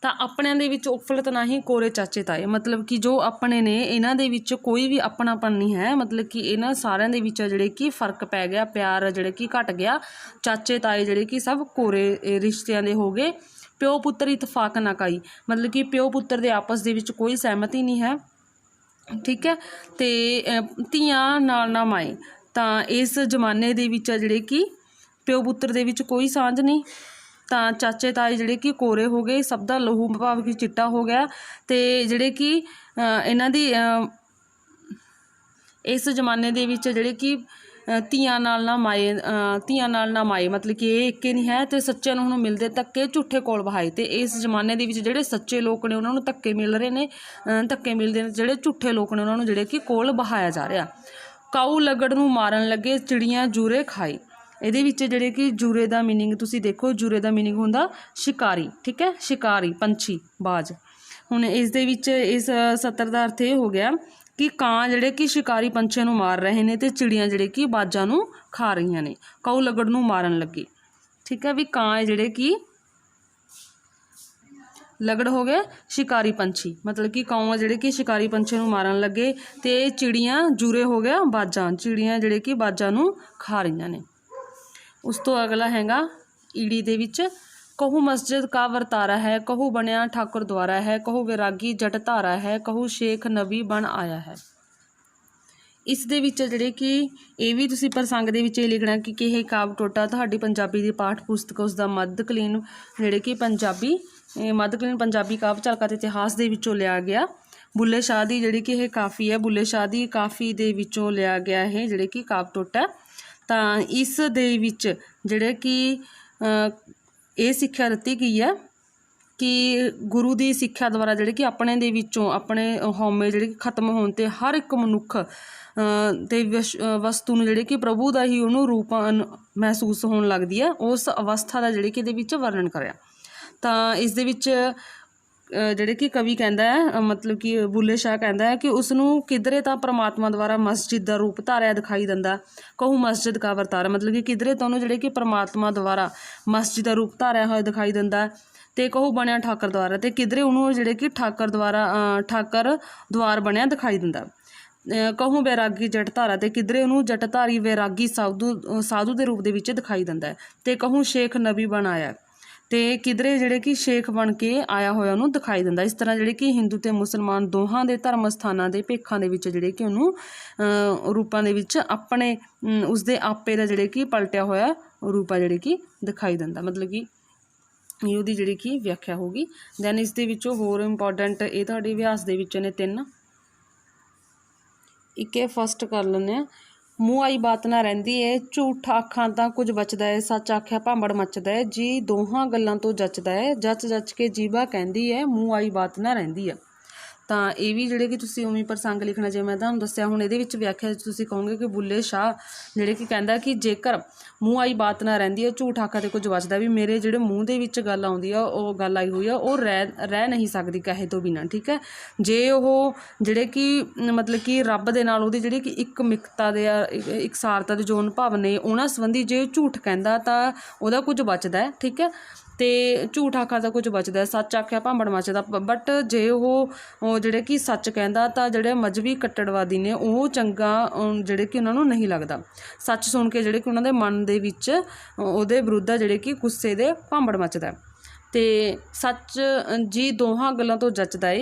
ਤਾਂ ਆਪਣਿਆਂ ਦੇ ਵਿੱਚ ਉਫਲਤ ਨਾਹੀਂ ਕੋਰੇ ਚਾਚੇ ਤਾਏ, ਮਤਲਬ ਕਿ ਜੋ ਆਪਣੇ ਨੇ ਇਹਨਾਂ ਦੇ ਵਿੱਚ ਕੋਈ ਵੀ ਆਪਣਾਪਨ ਨਹੀਂ ਹੈ, ਮਤਲਬ ਕਿ ਇਹਨਾਂ ਸਾਰਿਆਂ ਦੇ ਵਿੱਚ ਜਿਹੜੇ ਕਿ ਫ਼ਰਕ ਪੈ ਗਿਆ, ਪਿਆਰ ਜਿਹੜੇ ਕਿ ਘਟ ਗਿਆ। ਚਾਚੇ ਤਾਏ ਜਿਹੜੇ ਕਿ ਸਭ ਕੋਰੇ ਰਿਸ਼ਤਿਆਂ ਦੇ ਹੋ ਗਏ। ਪਿਓ ਪੁੱਤਰ ਇਤਫਾਕ ਨਾ ਕਾਈ, ਮਤਲਬ ਕਿ ਪਿਓ ਪੁੱਤਰ ਦੇ ਆਪਸ ਦੇ ਵਿੱਚ ਕੋਈ ਸਹਿਮਤੀ ਨਹੀਂ ਹੈ। ਠੀਕ ਹੈ, ਅਤੇ ਧੀਆਂ ਨਾਲ ਨਾ ਮਾਏ, ਤਾਂ ਇਸ ਜ਼ਮਾਨੇ ਦੇ ਵਿੱਚ ਜਿਹੜੇ ਕਿ ਪਿਓ ਪੁੱਤਰ ਦੇ ਵਿੱਚ ਕੋਈ ਸਾਂਝ ਨਹੀਂ। ਤਾਂ ਚਾਚੇ ਤਾਏ ਜਿਹੜੇ ਕਿ ਕੋਰੇ ਹੋ ਗਏ, ਸਭ ਦਾ ਲਹੂ ਭਾਵ ਕਿ ਚਿੱਟਾ ਹੋ ਗਿਆ। ਅਤੇ ਜਿਹੜੇ ਕਿ ਇਹਨਾਂ ਦੀ ਇਸ ਜ਼ਮਾਨੇ ਦੇ ਵਿੱਚ ਜਿਹੜੇ ਕਿ ਧੀਆਂ ਨਾਲ ਨਾ ਮਾਏ, ਧੀਆਂ ਨਾਲ ਨਾ ਮਾਏ, ਮਤਲਬ ਕਿ ਇਹ ਇੱਕੇ ਨਹੀਂ ਹੈ। ਅਤੇ ਸੱਚਿਆਂ ਨੂੰ ਹੁਣ ਮਿਲਦੇ ਧੱਕੇ ਝੂਠੇ ਕੋਲ ਬਹਾਏ, ਅਤੇ ਇਸ ਜ਼ਮਾਨੇ ਦੇ ਵਿੱਚ ਜਿਹੜੇ ਸੱਚੇ ਲੋਕ ਨੇ ਉਹਨਾਂ ਨੂੰ ਧੱਕੇ ਮਿਲ ਰਹੇ ਨੇ, ਧੱਕੇ ਮਿਲਦੇ ਨੇ, ਜਿਹੜੇ ਝੂਠੇ ਲੋਕ ਨੇ ਉਹਨਾਂ ਨੂੰ ਜਿਹੜੇ ਕਿ ਕੋਲ ਬਹਾਇਆ ਜਾ ਰਿਹਾ। ਕਾਊ ਲਗੜ ਨੂੰ ਮਾਰਨ ਲੱਗੇ ਚਿੜੀਆਂ ਜੂਰੇ ਖਾਈ, ਇਹਦੇ ਵਿੱਚ ਜਿਹੜੇ ਕਿ ਜੂਰੇ ਦਾ ਮੀਨਿੰਗ ਤੁਸੀਂ ਦੇਖੋ, ਜੂਰੇ ਦਾ ਮੀਨਿੰਗ ਹੁੰਦਾ ਸ਼ਿਕਾਰੀ। ਠੀਕ ਹੈ, ਸ਼ਿਕਾਰੀ ਪੰਛੀ ਬਾਜ਼। ਹੁਣ ਇਸ ਦੇ ਵਿੱਚ ਇਸ ਸਤਰ ਦਾ ਅਰਥ ਇਹ ਹੋ ਗਿਆ ਕਿ ਕਾਂ ਜਿਹੜੇ ਕਿ ਸ਼ਿਕਾਰੀ ਪੰਛੀਆਂ ਨੂੰ ਮਾਰ ਰਹੇ ਨੇ ਅਤੇ ਚਿੜੀਆਂ ਜਿਹੜੇ ਕਿ ਬਾਜ਼ਾਂ ਨੂੰ ਖਾ ਰਹੀਆਂ ਨੇ। ਕਾਊ ਲਗੜ ਨੂੰ ਮਾਰਨ ਲੱਗੇ। ਠੀਕ ਹੈ, ਵੀ ਕਾਂ ਜਿਹੜੇ ਕਿ ਲਗੜ ਹੋ ਗਏ ਸ਼ਿਕਾਰੀ ਪੰਛੀ, ਮਤਲਬ ਕਿ ਕਾਊ ਜਿਹੜੇ ਕਿ ਸ਼ਿਕਾਰੀ ਪੰਛੀਆਂ ਨੂੰ ਮਾਰਨ ਲੱਗੇ, ਅਤੇ ਚਿੜੀਆਂ ਜੂਰੇ ਹੋ ਗਿਆ ਬਾਜ਼ਾਂ, ਚਿੜੀਆਂ ਜਿਹੜੇ ਕਿ ਬਾਜ਼ਾਂ ਨੂੰ ਖਾ ਰਹੀਆਂ ਨੇ। ਉਸ ਤੋਂ ਅਗਲਾ ਹੈਗਾ ਈੜੀ ਦੇ ਵਿੱਚ, कहू मस्जिद का वरतारा है, कहू बनया ठाकुर द्वारा है, कहू वैरागी जट धारा है, कहू शेख नबी बन आया है। ਇਸ ਦੇ ਵਿੱਚ ਜਿਹੜੇ ਕਿ ਇਹ ਵੀ ਤੁਸੀਂ ਪ੍ਰਸੰਗ ਦੇ ਵਿੱਚ ਇਹ ਲਿਖਣਾ ਕਿ ਇਹ ਕਾਵ ਟੋਟਾ ਤੁਹਾਡੀ ਪੰਜਾਬੀ ਦੀ ਪਾਠ ਪੁਸਤਕ ਉਸ ਦਾ ਮੱਧਕਾਲੀਨ ਜਿਹੜੇ ਕਿ ਮੱਧਕਾਲੀਨ ਪੰਜਾਬੀ ਕਾਵ ਝਲਕਾਂ ਅਤੇ ਇਤਿਹਾਸ ਦੇ ਵਿੱਚੋਂ ਲਿਆ ਗਿਆ। ਬੁੱਲੇ ਸ਼ਾਹ ਦੀ ਜਿਹੜੀ ਕਿ ਇਹ ਕਾਫੀ ਹੈ, ਬੁੱਲੇ ਸ਼ਾਹ ਦੀ ਕਾਫੀ ਦੇ ਵਿੱਚੋਂ ਲਿਆ ਗਿਆ ਇਹ ਜਿਹੜੇ ਕਿ ਕਾਵ ਟੋਟਾ। ਤਾਂ ਇਸ ਦੇ ਵਿੱਚ ਜਿਹੜੇ ਕਿ ਇਹ ਸਿੱਖਿਆ ਦਿੱਤੀ ਗਈ ਹੈ ਕਿ ਗੁਰੂ ਦੀ ਸਿੱਖਿਆ ਦੁਆਰਾ ਜਿਹੜੇ ਕਿ ਆਪਣੇ ਦੇ ਵਿੱਚੋਂ ਆਪਣੇ ਹਉਮੈ ਜਿਹੜੇ ਕਿ ਖਤਮ ਹੋਣ 'ਤੇ ਹਰ ਇੱਕ ਮਨੁੱਖ ਅਤੇ ਵਸਤੂ ਨੂੰ ਜਿਹੜੇ ਕਿ ਪ੍ਰਭੂ ਦਾ ਹੀ ਉਹਨੂੰ ਰੂਪ ਮਹਿਸੂਸ ਹੋਣ ਲੱਗਦੀ ਹੈ, ਉਸ ਅਵਸਥਾ ਦਾ ਜਿਹੜੇ ਕਿ ਇਹਦੇ ਵਿੱਚ ਵਰਣਨ ਕਰਿਆ। ਤਾਂ ਇਸ ਦੇ ਵਿੱਚ ਜਿਹੜੇ ਕਿ ਕਵੀ ਕਹਿੰਦਾ ਹੈ, ਮਤਲਬ ਕਿ ਬੁੱਲੇ ਸ਼ਾਹ ਕਹਿੰਦਾ ਹੈ ਕਿ ਉਸ ਨੂੰ ਕਿਧਰੇ ਤਾਂ ਪਰਮਾਤਮਾ ਦੁਆਰਾ ਮਸਜਿਦ ਦਾ ਰੂਪ ਧਾਰਿਆ ਦਿਖਾਈ ਦਿੰਦਾ। ਕਹੂ ਮਸਜਿਦ ਕਾ ਵਰਤਾਰਾ, ਮਤਲਬ ਕਿ ਕਿਧਰੇ ਤਾਂ ਉਹਨੂੰ ਜਿਹੜੇ ਕਿ ਪਰਮਾਤਮਾ ਦੁਆਰਾ ਮਸਜਿਦ ਦਾ ਰੂਪ ਧਾਰਿਆ ਹੋਇਆ ਦਿਖਾਈ ਦਿੰਦਾ। ਅਤੇ ਕਹੂ ਬਣਿਆ ਠਾਕਰ ਦੁਆਰਾ, ਅਤੇ ਕਿਧਰੇ ਉਹਨੂੰ ਜਿਹੜੇ ਕਿ ਠਾਕਰ ਦੁਆਰ ਬਣਿਆ ਦਿਖਾਈ ਦਿੰਦਾ। ਕਹੂ ਵੈਰਾਗੀ ਜਟ ਧਾਰਾ, ਅਤੇ ਕਿਧਰੇ ਉਹਨੂੰ ਜਟਧਾਰੀ ਵੈਰਾਗੀ ਸਾਧੂ ਦੇ ਰੂਪ ਦੇ ਵਿੱਚ ਦਿਖਾਈ ਦਿੰਦਾ। ਅਤੇ ਕਹੂ ਸ਼ੇਖ ਨਬੀ ਬਣ ਆਇਆ, ਅਤੇ ਕਿਧਰੇ ਜਿਹੜੇ ਕਿ ਸ਼ੇਖ ਬਣ ਕੇ ਆਇਆ ਹੋਇਆ ਉਹਨੂੰ ਦਿਖਾਈ ਦਿੰਦਾ। ਇਸ ਤਰ੍ਹਾਂ ਜਿਹੜੇ ਕਿ ਹਿੰਦੂ ਅਤੇ ਮੁਸਲਮਾਨ ਦੋਹਾਂ ਦੇ ਧਰਮ ਸਥਾਨਾਂ ਦੇ ਭੇਖਾਂ ਦੇ ਵਿੱਚ ਜਿਹੜੇ ਕਿ ਉਹਨੂੰ ਰੂਪਾਂ ਦੇ ਵਿੱਚ ਆਪਣੇ ਉਸਦੇ ਆਪੇ ਦਾ ਜਿਹੜੇ ਕਿ ਪਲਟਿਆ ਹੋਇਆ ਰੂਪ ਆ ਜਿਹੜੇ ਕਿ ਦਿਖਾਈ ਦਿੰਦਾ। ਮਤਲਬ ਕਿ ਇਹ ਉਹਦੀ ਜਿਹੜੀ ਕਿ ਵਿਆਖਿਆ ਹੋਊਗੀ। ਦੈਨ ਇਸ ਦੇ ਵਿੱਚੋਂ ਹੋਰ ਇੰਪੋਰਟੈਂਟ ਇਹ ਤੁਹਾਡੇ ਅਭਿਆਸ ਦੇ ਵਿੱਚ ਨੇ 3। ਇੱਕ ਇਹ ਫਸਟ ਕਰ ਲੈਂਦੇ ਹਾਂ। ਮੂੰਹ ਆਈ ਬਾਤ ਨਾ ਰਹਿੰਦੀ ਏ, ਝੂਠ ਆਖਾਂ ਤਾਂ ਕੁਝ ਬਚਦਾ ਏ, ਸੱਚ ਆਖਿਆ ਭਾਂਬੜ ਮੱਚਦਾ ਏ, ਜੀ ਦੋਹਾਂ ਗੱਲਾਂ ਤੋਂ ਜੱਚਦਾ ਏ, ਜੱਚ ਕੇ ਜੀਭਾ ਕਹਿੰਦੀ ਹੈ ਮੂੰਹ ਆਈ ਬਾਤ ਨਾ ਰਹਿੰਦੀ ਆ। ਤਾਂ ਇਹ ਵੀ ਜਿਹੜੇ ਕਿ ਤੁਸੀਂ ਉਵੇਂ ਪ੍ਰਸੰਗ ਲਿਖਣਾ, ਜਿਵੇਂ ਮੈਂ ਤੁਹਾਨੂੰ ਦੱਸਿਆ। ਹੁਣ ਇਹਦੇ ਵਿੱਚ ਵਿਆਖਿਆ ਤੁਸੀਂ ਕਹੋਗੇ ਕਿ ਬੁੱਲੇ ਸ਼ਾਹ ਜਿਹੜੇ ਕਿ ਕਹਿੰਦਾ ਕਿ ਜੇਕਰ ਮੂੰਹ ਆਈ ਬਾਤ ਨਾ ਰਹਿੰਦੀ ਹੈ, ਝੂਠ ਆਖਾ ਤੇ ਕੁਝ ਬਚਦਾ, ਵੀ ਮੇਰੇ ਜਿਹੜੇ ਮੂੰਹ ਦੇ ਵਿੱਚ ਗੱਲ ਆਉਂਦੀ ਆ, ਉਹ ਗੱਲ ਆਈ ਹੋਈ ਆ, ਉਹ ਰਹਿ ਨਹੀਂ ਸਕਦੀ ਕਹੇ ਤੋਂ ਬਿਨਾਂ, ਠੀਕ ਹੈ। ਜੇ ਉਹ ਜਿਹੜੇ ਕਿ ਮਤਲਬ ਕਿ ਰੱਬ ਦੇ ਨਾਲ ਉਹਦੀ ਜਿਹੜੀ ਕਿ ਇੱਕ ਮਿਕਤਾ ਦੇ ਇਕਸਾਰਤਾ ਦੇ ਜੋ ਅਨੁਭਵ ਨੇ, ਉਹਨਾਂ ਸੰਬੰਧੀ ਜੇ ਝੂਠ ਕਹਿੰਦਾ ਤਾਂ ਉਹਦਾ ਕੁਝ ਬਚਦਾ ਹੈ, ਠੀਕ ਹੈ। ਅਤੇ ਝੂਠ ਆਖਾ ਦਾ ਕੁਝ ਬਚਦਾ, ਸੱਚ ਆਖਿਆ ਭਾਂਬੜ ਮੱਚਦਾ। ਬਟ ਜੇ ਉਹ ਜਿਹੜੇ ਕਿ ਸੱਚ ਕਹਿੰਦਾ ਤਾਂ ਜਿਹੜੇ ਮਜ਼ਹਬੀ ਕੱਟੜਵਾਦੀ ਨੇ ਉਹ ਚੰਗਾ ਜਿਹੜੇ ਕਿ ਉਹਨਾਂ ਨੂੰ ਨਹੀਂ ਲੱਗਦਾ। ਸੱਚ ਸੁਣ ਕੇ ਜਿਹੜੇ ਕਿ ਉਹਨਾਂ ਦੇ ਮਨ ਦੇ ਵਿੱਚ ਉਹਦੇ ਵਿਰੁੱਧ ਜਿਹੜੇ ਕਿ ਗੁੱਸੇ ਦੇ ਭਾਂਬੜ ਮੱਚਦਾ। ਅਤੇ ਸੱਚ ਜੀ ਦੋਹਾਂ ਗੱਲਾਂ ਤੋਂ ਜੱਚਦਾ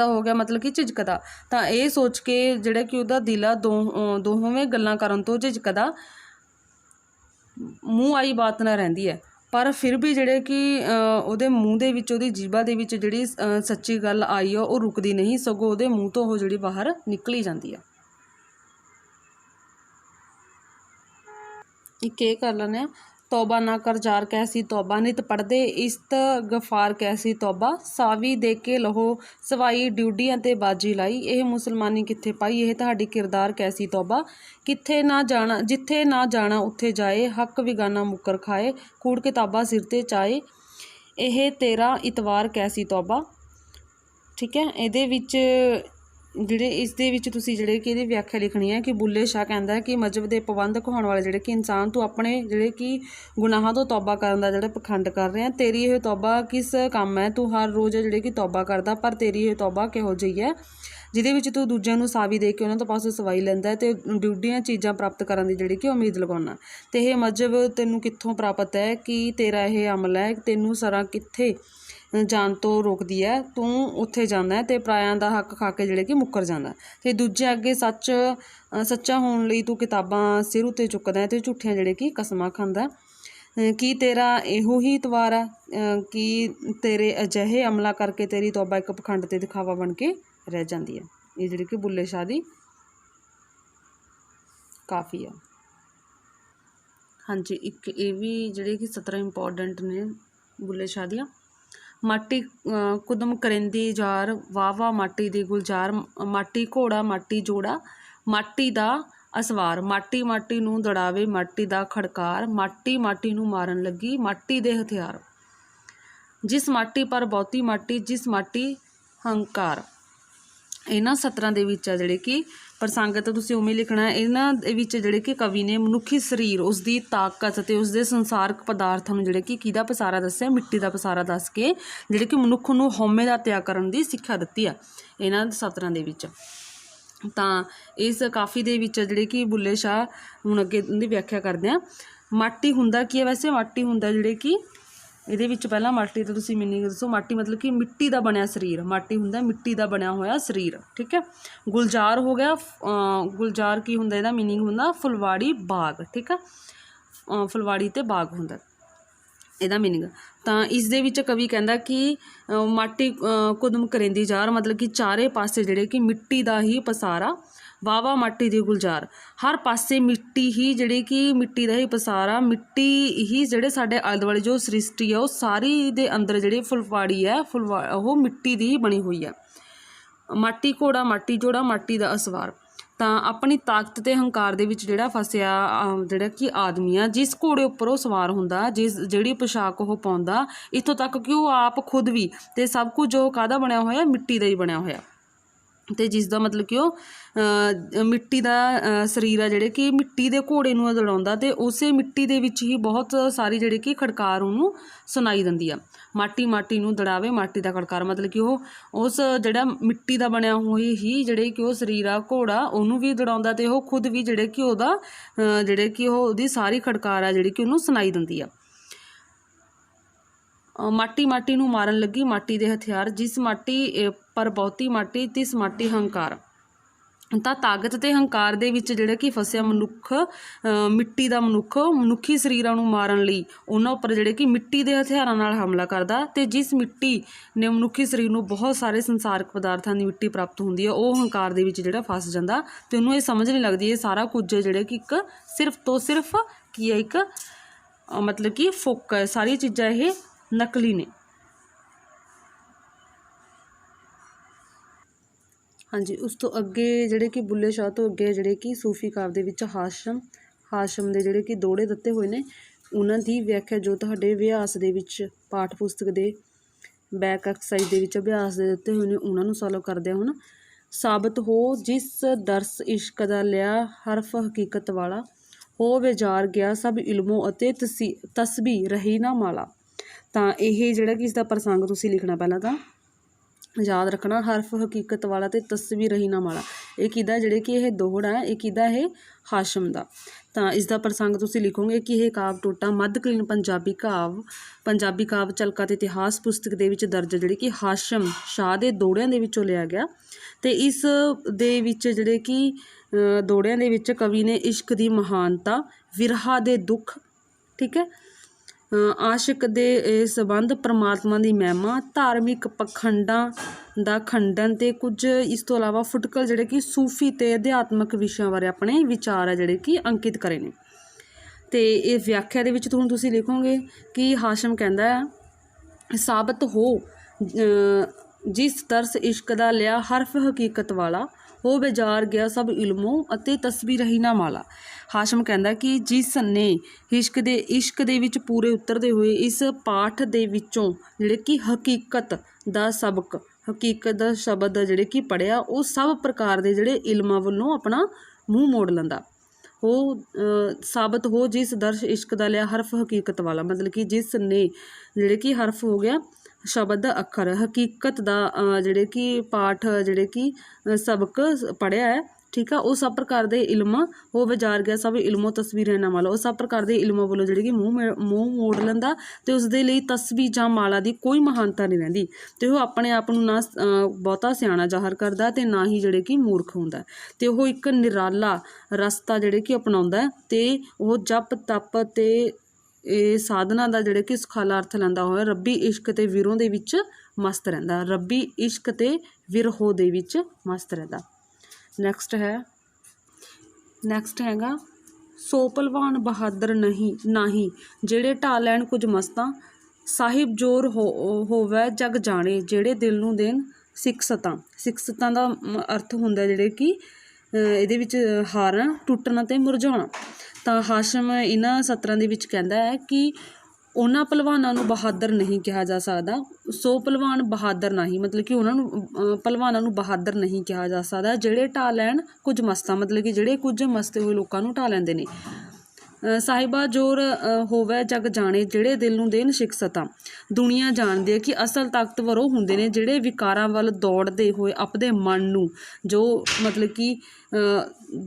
ਹੋ ਗਿਆ, ਮਤਲਬ ਕਿ ਝਿਜਕਦਾ। ਤਾਂ ਇਹ ਸੋਚ ਕੇ ਜਿਹੜਾ ਕਿ ਉਹਦਾ ਦਿਲ ਆ ਦੋਵੇਂ ਗੱਲਾਂ ਕਰਨ ਤੋਂ ਝਿਜਕਦਾ, ਮੂੰਹ ਆਈ ਬਾਤ ਨਾ ਰਹਿੰਦੀ ਹੈ। ਪਰ ਫਿਰ ਵੀ ਜਿਹੜੇ ਕਿ ਉਹਦੇ ਮੂੰਹ ਦੇ ਵਿੱਚ, ਉਹਦੀ ਜੀਭਾ ਦੇ ਵਿੱਚ ਜਿਹੜੀ ਸੱਚੀ ਗੱਲ ਆਈ ਆ ਉਹ ਰੁਕਦੀ ਨਹੀਂ, ਸਗੋਂ ਉਹਦੇ ਮੂੰਹ ਤੋਂ ਉਹ ਜਿਹੜੀ ਬਾਹਰ ਨਿਕਲੀ ਜਾਂਦੀ ਆ। ਇੱਕ ਇਹ ਕਰ ਲੈਂਦੇ ਹਾਂ, ਤੌਬਾ ਨਾ ਕਰ ਜਾਰ ਕੈਸੀ ਤੌਬਾ, ਨਿਤ ਪੜ੍ਹਦੇ ਇਸਤ ਗਫਾਰ ਕੈਸੀ ਤੌਬਾ, ਸਾਵੀ ਦੇ ਕੇ ਲਹੋ ਸਵਾਈ ਡਿਊਡੀਆਂ ਤੇ ਬਾਜੀ ਲਾਈ, ਇਹ ਮੁਸਲਮਾਨੀ ਕਿੱਥੇ ਪਾਈ, ਇਹ ਤੁਹਾਡੀ ਕਿਰਦਾਰ ਕੈਸੀ ਤੌਬਾ, ਜਿੱਥੇ ਨਾ ਜਾਣਾ ਉੱਥੇ ਜਾਏ, ਹੱਕ ਵਿਗਾਨਾ ਮੁੱਕਰ ਖਾਏ, ਕੂੜ ਕਿਤਾਬਾਂ ਸਿਰ ਤੇ ਚਾਏ, ਇਹ ਤੇਰਾ ਇਤਵਾਰ ਕੈਸੀ ਤੌਬਾ, ਠੀਕ ਹੈ। ਇਹਦੇ ਵਿੱਚ ਜਿਹੜੇ ਇਸ ਦੇ ਵਿੱਚ ਤੁਸੀਂ ਜਿਹੜੇ ਕਿ ਇਹਦੀ ਵਿਆਖਿਆ ਲਿਖਣੀ ਹੈ ਕਿ ਬੁੱਲੇ ਸ਼ਾਹ ਕਹਿੰਦਾ ਕਿ ਮਜ਼ਹਬ ਦੇ ਪਾਬੰਦ ਹੋਣ ਵਾਲੇ ਜਿਹੜੇ ਕਿ ਇਨਸਾਨ, ਤੂੰ ਆਪਣੇ ਜਿਹੜੇ ਕਿ ਗੁਨਾਹਾਂ ਤੋਂ ਤੌਬਾ ਕਰਨ ਦਾ ਜਿਹੜਾ ਪਖੰਡ ਕਰ ਰਿਹਾ, ਤੇਰੀ ਇਹ ਤੌਬਾ ਕਿਸ ਕੰਮ ਹੈ, ਤੂੰ ਹਰ ਰੋਜ਼ ਜਿਹੜੇ ਕਿ ਤੌਬਾ ਕਰਦਾ, ਪਰ ਤੇਰੀ ਇਹ ਤੌਬਾ ਕਿਹੋ ਜਿਹੀ ਹੈ ਜਿਹਦੇ ਵਿੱਚ ਤੂੰ ਦੂਜਿਆਂ ਨੂੰ ਸਾਵੀ ਦੇ ਕੇ ਉਹਨਾਂ ਤੋਂ ਪਾਸੋਂ ਸਵਾਈ ਲੈਂਦਾ ਅਤੇ ਡਿਊਡੀਆਂ ਚੀਜ਼ਾਂ ਪ੍ਰਾਪਤ ਕਰਨ ਦੀ ਜਿਹੜੀ ਕਿ ਉਮੀਦ ਲਗਾਉਣਾ। ਅਤੇ ਇਹ ਮਜ਼ਹਬ ਤੈਨੂੰ ਕਿੱਥੋਂ ਪ੍ਰਾਪਤ ਹੈ, ਕਿ ਤੇਰਾ ਇਹ ਅਮਲ ਹੈ, ਤੈਨੂੰ ਸਰਾਂ ਕਿੱਥੇ ਜਾਣ ਤੋਂ ਰੋਕਦੀ ਹੈ, ਤੂੰ ਉੱਥੇ ਜਾਂਦਾ ਅਤੇ ਪਰਾਇਆਂ ਦਾ ਹੱਕ ਖਾ ਕੇ ਜਿਹੜੇ ਕਿ ਮੁੱਕਰ ਜਾਂਦਾ, ਅਤੇ ਦੂਜੇ ਅੱਗੇ ਸੱਚਾ ਹੋਣ ਲਈ ਤੂੰ ਕਿਤਾਬਾਂ ਸਿਰ ਉੱਤੇ ਚੁੱਕਦਾ ਅਤੇ ਝੂਠੀਆਂ ਜਿਹੜੇ ਕਿ ਕਸਮਾਂ ਖਾਂਦਾ। ਕੀ ਤੇਰਾ ਇਹੋ ਹੀ ਇਤਵਾਰ ਹੈ ਕਿ ਤੇਰੇ ਅਜਿਹੇ ਅਮਲਾਂ ਕਰਕੇ ਤੇਰੀ ਤੌਬਾ ਇੱਕ ਪਖੰਡ ਅਤੇ ਦਿਖਾਵਾ ਬਣ ਕੇ ਰਹਿ ਜਾਂਦੀ ਹੈ। ਇਹ ਜਿਹੜੀ ਕਿ ਬੁੱਲੇ ਸ਼ਾਹ ਦੀ ਕਾਫੀ ਆ। ਹਾਂਜੀ, ਇੱਕ ਇਹ ਵੀ ਜਿਹੜੇ ਕਿ 17 ਇੰਪੋਰਟੈਂਟ ਨੇ ਬੁੱਲੇ ਸ਼ਾਹ ਦੀਆਂ। ਮਾਟੀ ਕੁਦਮ ਕਰਿੰਦੀ ਜਾਰ, ਵਾਹ ਵਾਹ ਮਾਟੀ ਦੀ ਗੁਲਜ਼ਾਰ, ਮਾਟੀ ਘੋੜਾ ਮਾਟੀ ਜੋੜਾ, ਮਾਟੀ ਦਾ ਅਸਵਾਰ, ਮਾਟੀ ਨੂੰ ਦੜਾਵੇ ਮਾਟੀ ਦਾ ਖੜਕਾਰ, ਮਾਟੀ ਨੂੰ ਮਾਰਨ ਲੱਗੀ ਮਾਟੀ ਦੇ ਹਥਿਆਰ, ਜਿਸ ਮਾਟੀ ਪਰ ਬਹੁਤੀ ਮਾਟੀ, ਜਿਸ ਮਾਟੀ ਹੰਕਾਰ। ਇਹਨਾਂ 17 ਦੇ ਵਿੱਚ ਆ ਜਿਹੜੇ ਕਿ ਪ੍ਰਸੰਗ ਤਾਂ ਤੁਸੀਂ ਉਵੇਂ ਲਿਖਣਾ। ਇਹਨਾਂ ਦੇ ਵਿੱਚ ਜਿਹੜੇ ਕਿ ਕਵੀ ਨੇ ਮਨੁੱਖੀ ਸਰੀਰ, ਉਸਦੀ ਤਾਕਤ ਅਤੇ ਉਸਦੇ ਸੰਸਾਰਕ ਪਦਾਰਥਾਂ ਨੂੰ ਜਿਹੜੇ ਕਿ ਕਿਹਦਾ ਪਸਾਰਾ ਦੱਸਿਆ, ਮਿੱਟੀ ਦਾ ਪਸਾਰਾ ਦੱਸ ਕੇ ਜਿਹੜੇ ਕਿ ਮਨੁੱਖ ਨੂੰ ਹਉਮੈ ਦਾ ਤਿਆਗ ਕਰਨ ਦੀ ਸਿੱਖਿਆ ਦਿੱਤੀ ਆ ਇਹਨਾਂ 17 ਦੇ ਵਿੱਚ। ਤਾਂ ਇਸ ਕਾਫੀ ਦੇ ਵਿੱਚ ਜਿਹੜੇ ਕਿ ਬੁੱਲੇ ਸ਼ਾਹ, ਹੁਣ ਅੱਗੇ ਦੀ ਵਿਆਖਿਆ ਕਰਦੇ ਹਾਂ। ਮਾਟੀ ਹੁੰਦਾ ਕੀ ਹੈ ਵੈਸੇ? ਮਾਟੀ ਹੁੰਦਾ ਜਿਹੜੇ ਕਿ ਇਹਦੇ ਵਿੱਚ ਪਹਿਲਾਂ ਮਾਟੀ ਦਾ ਤੁਸੀਂ ਮੀਨਿੰਗ ਦੱਸੋ। ਮਾਟੀ ਮਤਲਬ ਕਿ ਮਿੱਟੀ ਦਾ ਬਣਿਆ ਸਰੀਰ, ਮਾਟੀ ਹੁੰਦਾ ਮਿੱਟੀ ਦਾ ਬਣਿਆ ਹੋਇਆ ਸਰੀਰ, ਠੀਕ ਹੈ। ਗੁਲਜ਼ਾਰ ਹੋ ਗਿਆ, ਗੁਲਜ਼ਾਰ ਕੀ ਹੁੰਦਾ, ਇਹਦਾ ਮੀਨਿੰਗ ਹੁੰਦਾ ਫੁਲਵਾੜੀ ਬਾਗ, ਠੀਕ ਆ, ਫੁਲਵਾੜੀ ਤੇ ਬਾਗ ਹੁੰਦਾ ਇਹਦਾ ਮੀਨਿੰਗ। ਤਾਂ ਇਸ ਦੇ ਵਿੱਚ ਕਵੀ ਕਹਿੰਦਾ ਕਿ ਮਾਟੀ ਕੁਦਮ ਕਰਿੰਦੀ ਜਾਰ, ਮਤਲਬ ਕਿ ਚਾਰੇ ਪਾਸੇ ਜਿਹੜੇ ਕਿ ਮਿੱਟੀ ਦਾ ਹੀ ਪਸਾਰਾ, ਵਾਹਵਾ ਮਾਟੀ ਦੀ ਗੁਲਜ਼ਾਰ, ਹਰ ਪਾਸੇ ਮਿੱਟੀ ਹੀ ਜਿਹੜੀ ਕਿ ਮਿੱਟੀ ਦਾ ਹੀ ਪਸਾਰਾ, ਮਿੱਟੀ ਹੀ ਜਿਹੜੇ ਸਾਡੇ ਆਲੇ ਦੁਆਲੇ ਜੋ ਸ੍ਰਿਸ਼ਟੀ ਆ ਉਹ ਸਾਰੀ ਦੇ ਅੰਦਰ ਜਿਹੜੀ ਫੁਲਵਾੜੀ ਹੈ, ਉਹ ਮਿੱਟੀ ਦੀ ਹੀ ਬਣੀ ਹੋਈ ਹੈ। ਮਾਟੀ ਘੋੜਾ ਮਾਟੀ ਜੋੜਾ, ਮਾਟੀ ਦਾ ਅਸਵਾਰ। ਤਾਂ ਆਪਣੀ ਤਾਕਤ ਅਤੇ ਹੰਕਾਰ ਦੇ ਵਿੱਚ ਜਿਹੜਾ ਫਸਿਆ ਜਿਹੜਾ ਕਿ ਆਦਮੀ ਆ, ਜਿਸ ਘੋੜੇ ਉੱਪਰ ਉਹ ਸਵਾਰ ਹੁੰਦਾ, ਜਿਹੜੀ ਪੋਸ਼ਾਕ ਉਹ ਪਾਉਂਦਾ, ਇੱਥੋਂ ਤੱਕ ਕਿ ਉਹ ਆਪ ਖੁਦ ਵੀ, ਅਤੇ ਸਭ ਕੁਝ ਉਹ ਕਾਹਦਾ ਬਣਿਆ ਹੋਇਆ, ਮਿੱਟੀ ਦਾ ਹੀ ਬਣਿਆ ਹੋਇਆ। ਅਤੇ ਜਿਸ ਦਾ ਮਤਲਬ ਕਿ ਉਹ ਮਿੱਟੀ ਦਾ ਸਰੀਰ ਆ, ਜਿਹੜੇ ਕਿ ਮਿੱਟੀ ਦੇ ਘੋੜੇ ਨੂੰ ਦੜਾਉਂਦਾ, ਅਤੇ ਉਸੇ ਮਿੱਟੀ ਦੇ ਵਿੱਚ ਹੀ ਬਹੁਤ ਸਾਰੀ ਜਿਹੜੀ ਕਿ ਖੜਕਾਰ ਉਹਨੂੰ ਸੁਣਾਈ ਦਿੰਦੀ ਆ। ਮਾਟੀ ਨੂੰ ਦੜਾਵੇ ਮਾਟੀ ਦਾ ਖੜਕਾਰ, ਮਤਲਬ ਕਿ ਉਹ ਉਸ ਜਿਹੜਾ ਮਿੱਟੀ ਦਾ ਬਣਿਆ ਹੋਈ ਹੀ ਜਿਹੜੇ ਕਿ ਉਹ ਸਰੀਰ ਆ ਘੋੜਾ, ਉਹਨੂੰ ਵੀ ਦੜਾਉਂਦਾ, ਅਤੇ ਉਹ ਖੁਦ ਵੀ ਜਿਹੜੇ ਕਿ ਉਹਦਾ ਜਿਹੜੇ ਕਿ ਉਹਦੀ ਸਾਰੀ ਖੜਕਾਰ ਆ ਜਿਹੜੀ ਕਿ ਉਹਨੂੰ ਸੁਣਾਈ ਦਿੰਦੀ ਆ। ਮਾਟੀ ਨੂੰ ਮਾਰਨ ਲੱਗੀ ਮਾਟੀ ਦੇ ਹਥਿਆਰ, ਜਿਸ ਮਾਟੀ ਪਰ ਬਹੁਤੀ ਮਾਟੀ, ਤਿਸ ਮਾਟੀ ਹੰਕਾਰ। ਤਾਂ ਤਾਕਤ ਅਤੇ ਹੰਕਾਰ ਦੇ ਵਿੱਚ ਜਿਹੜਾ ਕਿ ਫਸਿਆ ਮਨੁੱਖ, ਮਿੱਟੀ ਦਾ ਮਨੁੱਖੀ ਸਰੀਰਾਂ ਨੂੰ ਮਾਰਨ ਲਈ ਉਹਨਾਂ ਉੱਪਰ ਜਿਹੜੇ ਕਿ ਮਿੱਟੀ ਦੇ ਹਥਿਆਰਾਂ ਨਾਲ ਹਮਲਾ ਕਰਦਾ, ਅਤੇ ਜਿਸ ਮਿੱਟੀ ਨੇ ਮਨੁੱਖੀ ਸਰੀਰ ਨੂੰ ਬਹੁਤ ਸਾਰੇ ਸੰਸਾਰਕ ਪਦਾਰਥਾਂ ਦੀ ਮਿੱਟੀ ਪ੍ਰਾਪਤ ਹੁੰਦੀ ਹੈ, ਉਹ ਹੰਕਾਰ ਦੇ ਵਿੱਚ ਜਿਹੜਾ ਫਸ ਜਾਂਦਾ, ਅਤੇ ਉਹਨੂੰ ਇਹ ਸਮਝ ਨਹੀਂ ਲੱਗਦੀ ਇਹ ਸਾਰਾ ਕੁਝ ਜਿਹੜੇ ਕਿ ਇੱਕ ਸਿਰਫ ਤੋਂ ਸਿਰਫ ਕੀ ਹੈ, ਇੱਕ ਮਤਲਬ ਕਿ ਫੋਕਾ ਹੈ, ਸਾਰੀਆਂ ਚੀਜ਼ਾਂ ਇਹ ਨਕਲੀ ਨੇ। हाँ जी, उस तो अगे जिहड़े कि बुल्ले शाह तो अगे जिहड़े कि सूफी काव्य दे विच हाशम दे जिहड़े कि दोहड़े दिते हुए ने उन्हां दी व्याख्या जो तुहाडे अभ्यास दे विच पाठ पुस्तक दे बैक एक्सरसाइज दे विच अभ्यास दे दिते हुए ने उन्हां नूं सॉल्व करदे हुण साबित हो जिस दर्स इश्क दा लिया हरफ हकीकत वाला हो बेजार गया सब इल्मों अते तसबी रही ना माला। तां इह जिहड़ा कि इसदा प्रसंग तुसीं लिखना पहलां तां याद रखना हरफ हकीकत वाला ते तस्वीर रही ना माला ये किदा जिहड़े कि यह दोहड़ा है ये किदा है हाशम दा। तां इसदा प्रसंग तुसीं लिखोगे कि यह काव टोटा मध्यकालीन पंजाबी काव झलका ते इतिहास पुस्तक दे विच दर्ज जिहड़ी कि हाशम शाह दे दोहड़िਆਂ ਦੇ ਵਿੱਚੋਂ लिया गया ते इस दे विच जिहड़े कि दोहड़िਆਂ ਦੇ ਵਿੱਚ कवि ने इश्क दी महानता विरहा दे दुख ठीक है आशिक दे संबंध परमात्मा दी महिमा धार्मिक पखंडां दा खंडन ते कुछ इस तो इलावा फुटकल जिहड़े कि सूफी ते अध्यात्मक विषयां बारे अपने विचार है जिहड़े कि अंकित करे ने। ते इह व्याख्या दे विच तुसीं लिखोगे कि हाशम कहंदा है साबित हो जिस दर्स इश्क दा लिया हरफ हकीकत वाला हो बेजार गया सब इल्मों अते तस्बी रही ना माला। हाशम कहंदा कि जिस ने इश्क दे विच पूरे उतरदे हुए इस पाठ दे विचों जिहड़े कि हकीकत दा सबक हकीकत दा शब्द जिहड़े कि पढ़िया वो सब प्रकार दे जिहड़े इल्मां वल्लों अपना मूँह मोड़ लैंदा हो साबित हो जिस दर्श इश्क दा लिया हरफ हकीकत वाला मतलब कि जिस ने जिहड़े कि हरफ हो गया शब्द अखर हकीकत दा जिहड़े कि पाठ जिहड़े कि सबक पढ़िया है ठीक है वो सब प्रकार दे इल्म वो विचार गया सब इल्मों तस्वीरें ना माला वो सब प्रकार दे इल्मां वालों जिहड़ी कि मूँह मोड़ लैंदा ते उसदे लई तस्बी जां माला दी कोई महानता नहीं रहिंदी ते वो अपने आप नूं ना बहुता सियाणा जाहिर करदा ते ना ही जिहड़े कि मूर्ख हुंदा ते वो एक निराला रस्ता जिहड़े कि अपनाउंदा ते वो जप तप ते साधना दा जिहड़े कि सुखाला अर्थ लैंदा होया रब्बी इश्क ते विरों दे विच मस्त रहिंदा रब्बी इश्क ते विरहो दे विच मस्त रहिंदा। नैक्सट हैगा सो भलवान बहादुर नाही जेड़े ढा लैन कुछ मस्तां साहिब जोर होवै जग जाने जेड़े दिल नूं देन सिक्सतां दा अर्थ हुंदा जिहड़े कि इहदे विच हारना टुटना ते मुरझाउणा। तां हाशम इन्हां सत्तरां दे विच कहंदा है कि उन्हां भलवानां नूं बहादुर नहीं कहा जा सकदा सो भलवान बहादुर नहीं मतलब कि उन्हां नूं भलवानां नूं बहादुर नहीं कहा जा सकदा जिहड़े ढा लैन कुछ मस्तां मतलब कि जिहड़े कुछ मस्ते हुए लोकां नूं ढा लैंदे ने। साहिबा जोर होवै जग जाने जिहड़े दिल नूं देन शिकसतां दुनिया जानदी है कि असल ताकतवर वो हुंदे ने जिहड़े विकारां वल दौड़दे होए अपने मन नूं जो मतलब कि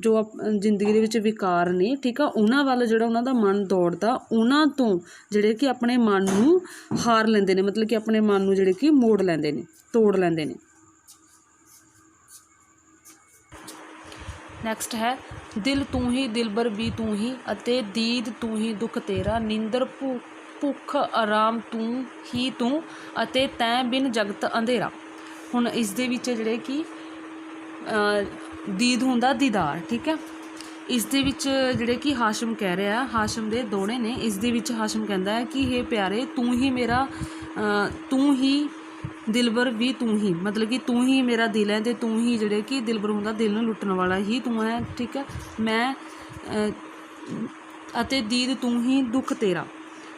जो जिंदगी दे विच विकार ने ठीक है उन्हां वल जिहड़ा उन्हां दा मन दौड़दा उन्हां तों जिहड़े कि अपने मन नूं हार लैंदे ने मतलब कि अपने मन नूं जिहड़े कि मोड़ लैंदे ने तोड़ लैंदे ने। नैक्सट है दिल तू ही दिलबर भी तू ही अते दीद तू ही दुख तेरा नींदर भुख आराम तू ही तू अते तैं बिन जगत अंधेरा। हुण इस दे विच जिहड़े कि दीद हुंदा दीदार ठीक है इस दे विच जिहड़े कि हाशम कह रहा है हाशम दे दोहड़े ने इस दे विच हाशम कहंदा है कि हे प्यारे तू ही मेरा तू ही दिलबर भी तू ही मतलब कि तू ही मेरा दिल है तो तू ही जिहड़े कि दिलबर हुंदा दिल नूं लुट्टण वाला ही तू है ठीक है मैं अते दीद तू ही दुख तेरा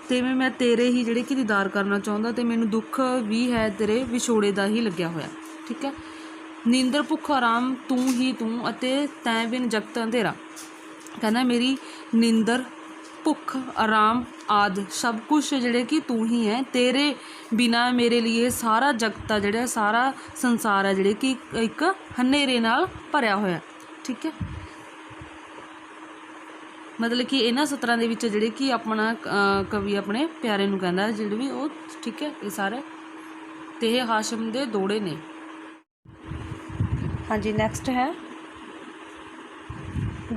ते मैं तेरे ही जिहड़े कि दीदार करना चाहुंदा ते मैनूं दुख भी है तेरे विछोड़े दा ही लग्या होया ठीक है नींदर भुख आराम तू ही तू अते तैं बिन जगत अंधेरा कहना मेरी नींदर भुख आराम आदि सब कुछ जिहड़े कि तू ही है तेरे बिना मेरे लिए सारा जगत आ जिहड़ा सारा संसार है जिहड़े कि एक हनेरे नाल भरिया होया ठीक है मतलब कि इन्हां सत्तरां दे विच जिहड़े कि अपना कवि अपने प्यारे नूं कहंदा है जिहड़े भी वो ठीक है ये सारे ते हाशम दे दोहड़े ने। हाँ जी नैक्सट है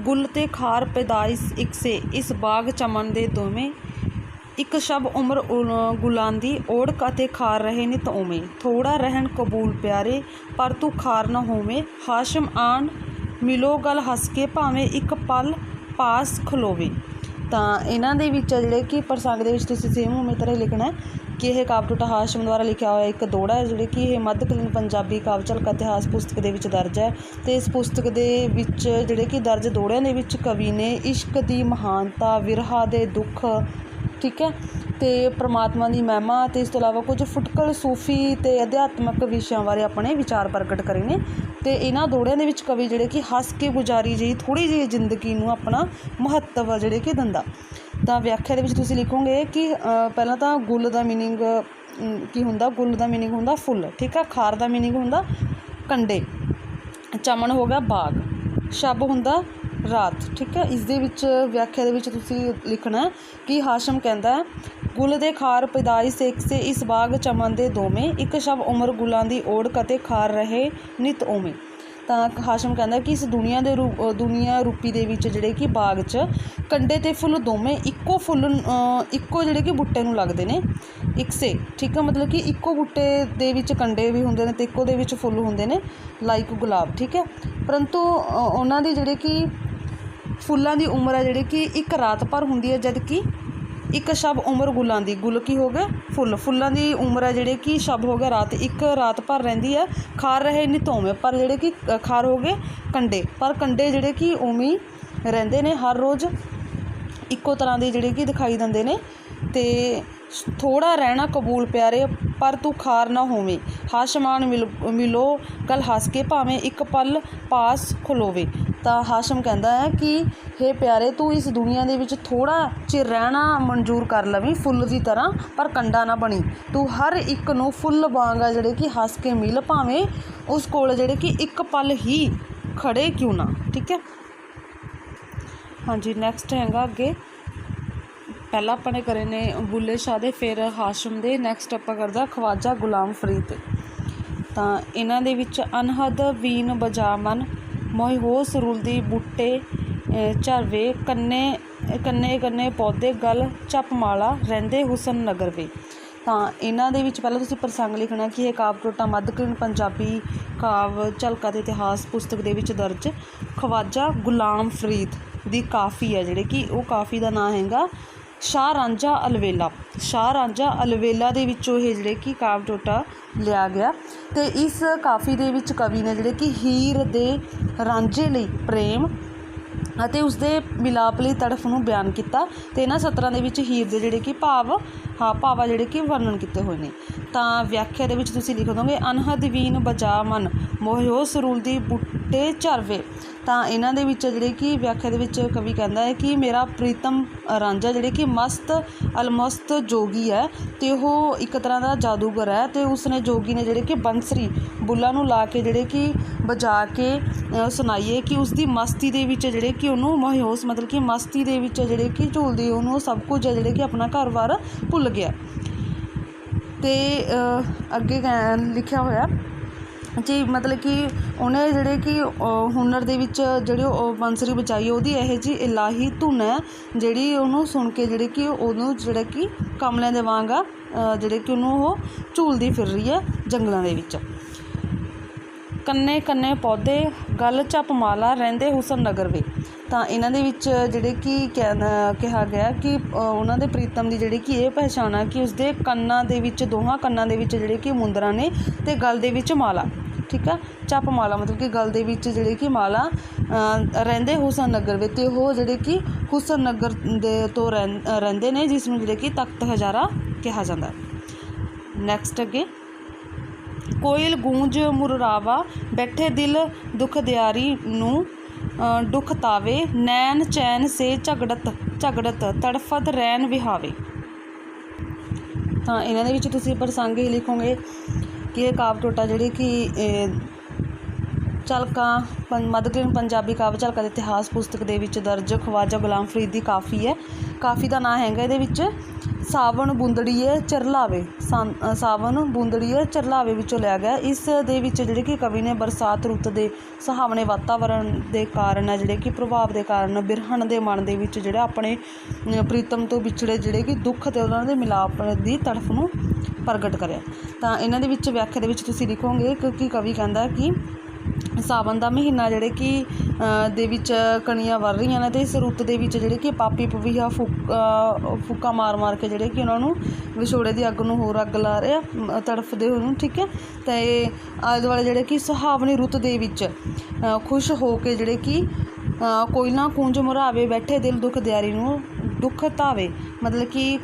गुल ते खार पैदाइश एक से इस बाग चमन दे दोवें एक शब उम्र गुलांदी ओढ़ ते खार रहे नित उमें थोड़ा रहन कबूल प्यारे पर तू खार न होवे हाशम आन मिलो गल हस के भावें एक पल पास खलोवे। तां इन्हां दे विच जिहड़े कि प्रसंग दे विच तुसीं सेम उमें तरह लिखना है ਕਿ ਇਹ ਕਾਵਿ ਟੋਟਾ ਹਾਸ਼ਮ ਦੁਆਰਾ ਲਿਖਿਆ ਹੋਇਆ ਇੱਕ ਦੋੜਾ ਹੈ, ਜਿਹੜੀ ਕਿ ਇਹ ਮੱਧਕਾਲੀਨ ਪੰਜਾਬੀ ਕਾਵਿ ਝਲਕ ਇਤਿਹਾਸ ਪੁਸਤਕ ਦੇ ਵਿੱਚ ਦਰਜ ਹੈ। ਅਤੇ ਇਸ ਪੁਸਤਕ ਦੇ ਵਿੱਚ ਜਿਹੜੇ ਕਿ ਦਰਜ ਦੋੜਿਆਂ ਦੇ ਵਿੱਚ ਕਵੀ ਨੇ ਇਸ਼ਕ ਦੀ ਮਹਾਨਤਾ, ਵਿਰਹਾ ਦੇ ਦੁੱਖ, ਠੀਕ ਹੈ, ਅਤੇ ਪਰਮਾਤਮਾ ਦੀ ਮਹਿਮਾ ਅਤੇ ਇਸ ਤੋਂ ਇਲਾਵਾ ਕੁਝ ਫੁਟਕਲ ਸੂਫੀ ਅਤੇ ਅਧਿਆਤਮਕ ਵਿਸ਼ਿਆਂ ਬਾਰੇ ਆਪਣੇ ਵਿਚਾਰ ਪ੍ਰਗਟ ਕਰੇ ਨੇ। ਅਤੇ ਇਹਨਾਂ ਦੋੜਿਆਂ ਦੇ ਵਿੱਚ ਕਵੀ ਜਿਹੜੇ ਕਿ ਹੱਸ ਕੇ ਗੁਜ਼ਾਰੀ ਜਿਹੀ ਥੋੜ੍ਹੀ ਜਿਹੀ ਜ਼ਿੰਦਗੀ ਨੂੰ ਆਪਣਾ ਮਹੱਤਵ ਜਿਹੜੇ ਕਿ ਦਿੰਦਾ। ਤਾਂ ਵਿਆਖਿਆ ਦੇ ਵਿੱਚ ਤੁਸੀਂ ਲਿਖੋਗੇ ਕਿ ਪਹਿਲਾਂ ਤਾਂ ਗੁੱਲ ਦਾ ਮੀਨਿੰਗ ਕੀ ਹੁੰਦਾ? ਗੁੱਲ ਦਾ ਮੀਨਿੰਗ ਹੁੰਦਾ ਫੁੱਲ, ਠੀਕ ਆ। ਖਾਰ ਦਾ ਮੀਨਿੰਗ ਹੁੰਦਾ ਕੰਡੇ, ਚਮਨ ਹੋ ਗਿਆ ਬਾਗ, ਸ਼ਬ ਹੁੰਦਾ ਰਾਤ, ਠੀਕ ਹੈ। ਇਸ ਦੇ ਵਿੱਚ ਵਿਆਖਿਆ ਦੇ ਵਿੱਚ ਤੁਸੀਂ ਲਿਖਣਾ ਕਿ ਹਾਸ਼ਮ ਕਹਿੰਦਾ ਹੈ, ਗੁੱਲ ਦੇ ਖਾਰ ਪੈਦਾਇਸ਼ ਇੱਕ ਸੇ ਇਸ ਬਾਗ ਚਮਨ ਦੇ ਦੋਵੇਂ, ਇੱਕ ਸ਼ਬ ਉਮਰ ਗੁੱਲਾਂ ਦੀ ਓੜ ਕਤੇ ਖਾਰ ਰਹੇ ਨਿਤ ਓਵੇਂ। ਤਾਂ ਹਾਸ਼ਮ ਕਹਿੰਦਾ ਕਿ ਇਸ ਦੁਨੀਆ ਰੂਪੀ ਦੇ ਵਿੱਚ ਜਿਹੜੇ ਕਿ ਬਾਗ 'ਚ ਕੰਡੇ ਅਤੇ ਫੁੱਲ ਦੋਵੇਂ ਇੱਕੋ ਇੱਕੋ ਜਿਹੜੇ ਕਿ ਬੂਟੇ ਨੂੰ ਲੱਗਦੇ ਨੇ, ਇੱਕਸੇ, ਠੀਕ ਹੈ। ਮਤਲਬ ਕਿ ਇੱਕੋ ਬੂਟੇ ਦੇ ਵਿੱਚ ਕੰਡੇ ਵੀ ਹੁੰਦੇ ਨੇ ਅਤੇ ਇੱਕੋ ਦੇ ਵਿੱਚ ਫੁੱਲ ਹੁੰਦੇ ਨੇ, ਲਾਈਕ ਗੁਲਾਬ, ਠੀਕ ਹੈ। ਪਰੰਤੂ ਉਹਨਾਂ ਦੀ ਜਿਹੜੇ ਕਿ ਫੁੱਲਾਂ ਦੀ ਉਮਰ ਹੈ ਜਿਹੜੀ ਕਿ ਇੱਕ ਰਾਤ ਭਰ ਹੁੰਦੀ ਹੈ, ਜਦ ਕਿ ਇੱਕ ਸ਼ਬ ਉਮਰ ਗੁੱਲਾਂ ਦੀ, ਗੁੱਲ ਕੀ ਹੋ ਗਏ? ਫੁੱਲਾਂ ਦੀ ਉਮਰ ਹੈ ਜਿਹੜੇ ਕਿ ਸ਼ਬ ਹੋ ਗਿਆ ਰਾਤ, ਇੱਕ ਰਾਤ ਭਰ ਰਹਿੰਦੀ ਹੈ। ਖਾਰ ਰਹੇ ਨਿਤੋਵੇਂ, ਪਰ ਜਿਹੜੇ ਕਿ ਖਾਰ ਹੋ ਗਏ ਕੰਡੇ, ਪਰ ਕੰਡੇ ਜਿਹੜੇ ਕਿ ਉਵੇਂ ਹੀ ਰਹਿੰਦੇ ਨੇ, ਹਰ ਰੋਜ਼ ਇੱਕੋ ਤਰ੍ਹਾਂ ਦੇ ਜਿਹੜੇ ਕਿ ਦਿਖਾਈ ਦਿੰਦੇ ਨੇ। ਅਤੇ ਥੋੜ੍ਹਾ ਰਹਿਣਾ ਕਬੂਲ ਪਿਆਰੇ, ਪਰ ਤੂੰ ਖਾਰ ਨਾ ਹੋਵੇਂ, ਹਾਸ਼ਮਾਨ ਮਿਲੋ ਕਲ ਹੱਸ ਕੇ, ਭਾਵੇਂ ਇੱਕ ਪਲ ਪਾਸ ਖਲੋਵੇ। ਤਾਂ ਹਾਸ਼ਮ ਕਹਿੰਦਾ ਹੈ ਕਿ ਹੇ ਪਿਆਰੇ, ਤੂੰ ਇਸ ਦੁਨੀਆ ਦੇ ਵਿੱਚ ਥੋੜ੍ਹਾ ਚਿਰ ਰਹਿਣਾ ਮਨਜ਼ੂਰ ਕਰ ਲਵੀਂ ਫੁੱਲ ਦੀ ਤਰ੍ਹਾਂ, ਪਰ ਕੰਡਾ ਨਾ ਬਣੀ। ਤੂੰ ਹਰ ਇੱਕ ਨੂੰ ਫੁੱਲ ਵਾਂਗ ਆ ਜਿਹੜੇ ਕਿ ਹੱਸ ਕੇ ਮਿਲ, ਭਾਵੇਂ ਉਸ ਕੋਲ ਜਿਹੜੇ ਕਿ ਇੱਕ ਪਲ ਹੀ ਖੜੇ ਕਿਉਂ ਨਾ, ਠੀਕ ਹੈ। ਹਾਂਜੀ, ਨੈਕਸਟ ਹੈਗਾ ਅੱਗੇ, ਪਹਿਲਾਂ ਆਪਾਂ ਨੇ ਕਰੇ ਨੇ ਬੁੱਲੇ ਸ਼ਾਹ ਦੇ, ਫਿਰ ਹਾਸ਼ਮ ਦੇ, ਨੈਕਸਟ ਆਪਾਂ ਕਰਦਾ ਖਵਾਜਾ ਗੁਲਾਮ ਫਰੀਦ। ਤਾਂ ਇਹਨਾਂ ਦੇ ਵਿੱਚ ਅਨਹਦ ਵੀਨ ਬਜਾ ਮਨ, ਮੋਹਿ ਹੋ ਸਰੁਲਦੀ ਬੂਟੇ ਝਰਵੇ, ਕੰਨੇ ਪੌਦੇ ਗਲ ਚੱਪ ਮਾਲਾ, ਰਹਿੰਦੇ ਹੁਸਨ ਨਗਰ ਵੇ। ਤਾਂ ਇਹਨਾਂ ਦੇ ਵਿੱਚ ਪਹਿਲਾਂ ਤੁਸੀਂ ਪ੍ਰਸੰਗ ਲਿਖਣਾ ਕਿ ਇਹ ਕਾਵਿ ਟੋਟਾ ਮੱਧਕਾਲੀਨ ਪੰਜਾਬੀ ਕਾਵਿ ਝਲਕਾਂ ਦੇ ਇਤਿਹਾਸ ਪੁਸਤਕ ਦੇ ਵਿੱਚ ਦਰਜ ਖਵਾਜਾ ਗੁਲਾਮ ਫਰੀਦ ਦੀ ਕਾਫੀ ਹੈ, ਜਿਹੜੇ ਕਿ ਉਹ ਕਾਫੀ ਦਾ ਨਾਂ ਹੈਗਾ ਸ਼ਾਹ ਰਾਂਝਾ ਅਲਵੇਲਾ। ਸ਼ਾਹ ਰਾਂਝਾ ਅਲਵੇਲਾ ਦੇ ਵਿੱਚੋਂ ਇਹ ਜਿਹੜੇ ਕਿ ਕਾਵਿ ਟੋਟਾ ਲਿਆ ਗਿਆ। ਅਤੇ ਇਸ ਕਾਫੀ ਦੇ ਵਿੱਚ ਕਵੀ ਨੇ ਜਿਹੜੇ ਕਿ ਹੀਰ ਦੇ ਰਾਂਝੇ ਲਈ ਪ੍ਰੇਮ ਅਤੇ ਉਸਦੇ ਮਿਲਾਪ ਲਈ ਤੜਫ ਨੂੰ ਬਿਆਨ ਕੀਤਾ। ਅਤੇ ਇਹਨਾਂ ਸਤਰਾਂ ਦੇ ਵਿੱਚ ਹੀਰ ਦੇ ਜਿਹੜੇ ਕਿ ਭਾਵਾਂ ਜਿਹੜੇ ਕਿ ਵਰਣਨ ਕੀਤੇ ਹੋਏ ਨੇ। ਤਾਂ ਵਿਆਖਿਆ ਦੇ ਵਿੱਚ ਤੁਸੀਂ ਲਿਖ ਦੋਗੇ ਅਨਹਦ ਵੀਨ ਬਜਾ ਮਨ, ਮੋਹਿਓ ਸਰੁਲਦੀ ਬੂਟੇ ਝਰਵੇ। ਤਾਂ ਇਹਨਾਂ ਦੇ ਵਿੱਚ ਜਿਹੜੇ ਕਿ ਵਿਆਖਿਆ ਦੇ ਵਿੱਚ ਕਵੀ ਕਹਿੰਦਾ ਹੈ ਕਿ ਮੇਰਾ ਪ੍ਰੀਤਮ ਰਾਂਝਾ ਜਿਹੜੇ ਕਿ ਅਲਮਸਤ ਜੋਗੀ ਹੈ, ਅਤੇ ਉਹ ਇੱਕ ਤਰ੍ਹਾਂ ਦਾ ਜਾਦੂਗਰ ਹੈ। ਅਤੇ ਉਸਨੇ ਜੋਗੀ ਨੇ ਜਿਹੜੇ ਕਿ ਬੰਸਰੀ ਬੁੱਲਾਂ ਨੂੰ ਲਾ ਕੇ ਜਿਹੜੇ ਕਿ ਵਜਾ ਕੇ ਸੁਣਾਈਏ ਕਿ ਉਸਦੀ ਮਸਤੀ ਦੇ ਵਿੱਚ ਜਿਹੜੇ ਕਿ ਉਹਨੂੰ ਮਹਿਊਸ, ਮਤਲਬ ਕਿ ਮਸਤੀ ਦੇ ਵਿੱਚ ਜਿਹੜੇ ਕਿ ਝੂਲਦੀ ਉਹਨੂੰ ਸਭ ਕੁਝ ਹੈ ਜਿਹੜੇ ਕਿ ਆਪਣਾ ਘਰ-ਬਾਰ ਭੁੱਲ ਗਿਆ। ਅਤੇ ਅੱਗੇ ਲਿਖਿਆ ਹੋਇਆ ਜੀ, ਮਤਲਬ ਕਿ ਉਹਨੇ ਜਿਹੜੇ ਕਿ ਹੁਨਰ ਦੇ ਵਿੱਚ ਜਿਹੜੀ ਉਹ ਬੰਸਰੀ ਵਜਾਈ, ਉਹਦੀ ਇਹੋ ਜਿਹੀ ਇਲਾਹੀ ਧੁਨ ਹੈ ਜਿਹੜੀ ਉਹਨੂੰ ਸੁਣ ਕੇ ਜਿਹੜੇ ਕਿ ਉਹਨੂੰ ਜਿਹੜੇ ਕਿ ਕਮਲਿਆਂ ਦੇ ਵਾਂਗ ਆ ਜਿਹੜੇ ਕਿ ਉਹਨੂੰ ਉਹ ਝੂਲਦੀ ਫਿਰ ਰਹੀ ਹੈ ਜੰਗਲਾਂ ਦੇ ਵਿੱਚ। ਕੰਨੇ ਪੌਦੇ ਗਲ ਚੱਪ ਮਾਲਾ, ਰਹਿੰਦੇ ਹੁਸਨ ਨਗਰ ਵੇ। ਤਾਂ ਇਹਨਾਂ ਦੇ ਵਿੱਚ ਜਿਹੜੇ ਕਿ ਕਿਹਾ ਗਿਆ ਕਿ ਉਹਨਾਂ ਦੇ ਪ੍ਰੀਤਮ ਦੀ ਜਿਹੜੀ ਕਿ ਇਹ ਪਹਿਚਾਣ ਆ ਕਿ ਉਸਦੇ ਕੰਨਾਂ ਦੇ ਵਿੱਚ, ਦੋਹਾਂ ਕੰਨਾਂ ਦੇ ਵਿੱਚ ਜਿਹੜੇ ਕਿ ਮੁੰਦਰਾਂ ਨੇ, ਅਤੇ ਗਲ ਦੇ ਵਿੱਚ ਮਾਲਾ, ਠੀਕ ਆ। ਚੱਪ ਮਾਲਾ ਮਤਲਬ ਕਿ ਗਲ ਦੇ ਵਿੱਚ ਜਿਹੜੇ ਕਿ ਮਾਲਾ, ਰਹਿੰਦੇ ਹੁਸਨ ਨਗਰ ਵੇ। ਅਤੇ ਉਹ ਜਿਹੜੇ ਕਿ ਹੁਸਨ ਨਗਰ ਦੇ ਤੋਂ ਰਹਿੰਦੇ ਨੇ, ਜਿਸ ਨੂੰ ਜਿਹੜੇ ਕਿ ਤਖਤ ਹਜ਼ਾਰਾ ਕਿਹਾ ਜਾਂਦਾ। ਨੈਕਸਟ ਅੱਗੇ ਕੋਇਲ ਗੂੰਜ ਮੁਰਰਾਵਾ, ਬੈਠੇ ਦਿਲ ਦੁੱਖ ਦਿਆਰੀ ਨੂੰ ਦੁੱਖ ਤਾਵੇ, ਨੈਣ ਚੈਨ ਸੇ ਝਗੜਤ ਤੜਫਤ ਰੈਨ ਵਿਹਾਵੇ। ਤਾਂ ਇਹਨਾਂ ਦੇ ਵਿੱਚ ਤੁਸੀਂ ਪ੍ਰਸੰਗ ਹੀ ਲਿਖੋਗੇ ਕਿ ਇਹ ਕਾਵਿ ਟੋਟਾ ਜਿਹੜੇ ਕਿ ਝਲਕਾਂ ਮੱਧਕਾਲੀਨ ਪੰਜਾਬੀ ਕਾਵਿ ਝਲਕਾਂ ਦੇ ਇਤਿਹਾਸ ਪੁਸਤਕ ਦੇ ਵਿੱਚ ਦਰਜ ਖਵਾਜਾ ਗੁਲਾਮ ਫਰੀਦ ਦੀ ਕਾਫੀ ਹੈ। ਕਾਫੀ ਦਾ ਨਾਂ ਹੈਗਾ ਇਹਦੇ ਵਿੱਚ ਸਾਵਣ ਬੂੰਦੜੀਏ ਚਰਲਾਵੇ, ਸਾਵਣ ਬੂੰਦੜੀਏ ਚਰਲਾਵੇ ਵਿੱਚੋਂ ਲਿਆ ਗਿਆ। ਇਸ ਦੇ ਵਿੱਚ ਜਿਹੜੇ ਕਿ ਕਵੀ ਨੇ ਬਰਸਾਤ ਰੁੱਤ ਦੇ ਸੁਹਾਵਣੇ ਵਾਤਾਵਰਣ ਦੇ ਕਾਰਨ ਹੈ ਜਿਹੜੇ ਕਿ ਪ੍ਰਭਾਵ ਦੇ ਕਾਰਨ ਬਿਰਹਣ ਦੇ ਮਨ ਦੇ ਵਿੱਚ ਜਿਹੜਾ ਆਪਣੇ ਪ੍ਰੀਤਮ ਤੋਂ ਵਿਛੜੇ ਜਿਹੜੇ ਕਿ ਦੁੱਖ ਅਤੇ ਉਹਨਾਂ ਦੇ ਮਿਲਾਪ ਦੀ ਤੜਫ ਨੂੰ ਪ੍ਰਗਟ ਕਰਿਆ। ਤਾਂ ਇਹਨਾਂ ਦੇ ਵਿੱਚ ਵਿਆਖਿਆ ਦੇ ਵਿੱਚ ਤੁਸੀਂ ਲਿਖੋਗੇ ਕਿਉਂਕਿ ਕਵੀ ਕਹਿੰਦਾ ਕਿ ਸਾਵਣ ਦਾ ਮਹੀਨਾ ਜਿਹੜੇ ਕਿ ਦੇ ਵਿੱਚ ਕਣੀਆਂ ਵਰ ਰਹੀਆਂ ਨੇ, ਅਤੇ ਇਸ ਰੁੱਤ ਦੇ ਵਿੱਚ ਜਿਹੜੇ ਕਿ ਪਾਪੀ ਪਪੀਹਾ ਫੂਕਾ ਮਾਰ ਕੇ ਜਿਹੜੇ ਕਿ ਉਹਨਾਂ ਨੂੰ ਵਿਛੋੜੇ ਦੀ ਅੱਗ ਨੂੰ ਹੋਰ ਅੱਗ ਲਾ ਰਹੇ ਆ, ਤੜਫਦੇ ਹੋਏ ਨੂੰ। ਠੀਕ ਹੈ, ਤਾਂ ਇਹ ਆਲੇ ਦੁਆਲੇ ਜਿਹੜੇ ਕਿ ਸੁਹਾਵਣੀ ਰੁੱਤ ਦੇ ਵਿੱਚ ਖੁਸ਼ ਹੋ ਕੇ ਜਿਹੜੇ ਕਿ ਕੋਈ ਨਾ ਕੁੰਜ ਮੁਰਾਵੇ ਬੈਠੇ ਦਿਲ ਦੁੱਖ ਦਿਆਰੀ ਨੂੰ ਦੁੱਖ ਧਾਵੇ, ਮਤਲਬ ਕਿ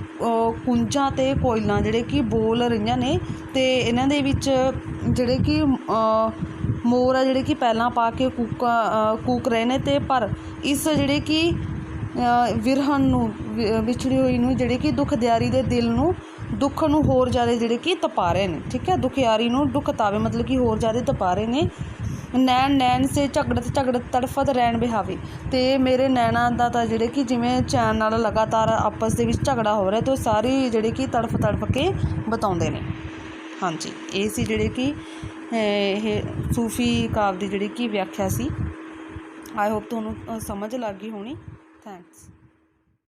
ਕੁੰਜਾਂ ਅਤੇ ਕੋਇਲਾਂ ਜਿਹੜੇ ਕਿ ਬੋਲ ਰਹੀਆਂ ਨੇ, ਅਤੇ ਇਹਨਾਂ ਦੇ ਵਿੱਚ ਜਿਹੜੇ ਕਿ ਮੋਰ ਆ ਜਿਹੜੇ ਕਿ ਪਹਿਲਾਂ ਪਾ ਕੇ ਕੂਕ ਰਹੇ ਨੇ, ਅਤੇ ਪਰ ਇਸ ਜਿਹੜੇ ਕਿ ਵਿਰਹਨ ਨੂੰ ਵਿਛੜੀ ਹੋਈ ਨੂੰ ਜਿਹੜੇ ਕਿ ਦੁੱਖ ਦਿਆਰੀ ਦੇ ਦਿਲ ਨੂੰ ਦੁੱਖ ਨੂੰ ਹੋਰ ਜ਼ਿਆਦਾ ਜਿਹੜੇ ਕਿ ਤਪਾ ਰਹੇ ਨੇ। ਠੀਕ ਹੈ, ਦੁਖਿਆਰੀ ਨੂੰ ਦੁੱਖ ਤਾਵੇ ਮਤਲਬ ਕਿ ਹੋਰ ਜ਼ਿਆਦਾ ਤਪਾ ਰਹੇ ਨੇ। ਨੈਣ ਸੇ ਝਗੜਤ ਤੜਫਤ ਰੈਣ ਬਿਹਾਵੇ, ਅਤੇ ਮੇਰੇ ਨੈਣਾਂ ਦਾ ਤਾਂ ਜਿਹੜੇ ਕਿ ਜਿਵੇਂ ਚੈਨ ਨਾਲ ਲਗਾਤਾਰ ਆਪਸ ਦੇ ਵਿੱਚ ਝਗੜਾ ਹੋ ਰਿਹਾ, ਅਤੇ ਉਹ ਸਾਰੀ ਜਿਹੜੇ ਕਿ ਤੜਫ ਕੇ ਬਤਾਉਂਦੇ ਨੇ। ਹਾਂਜੀ, ਇਹ ਸੀ ਜਿਹੜੇ ਕਿ ਇਹ ਸੂਫੀ ਕਾਵਿ ਦੀ ਜਿਹੜੀ ਕਿ ਵਿਆਖਿਆ ਸੀ। ਆਈ ਹੋਪ ਤੁਹਾਨੂੰ ਸਮਝ ਲੱਗ ਗਈ ਹੋਣੀ। ਥੈਂਕਸ।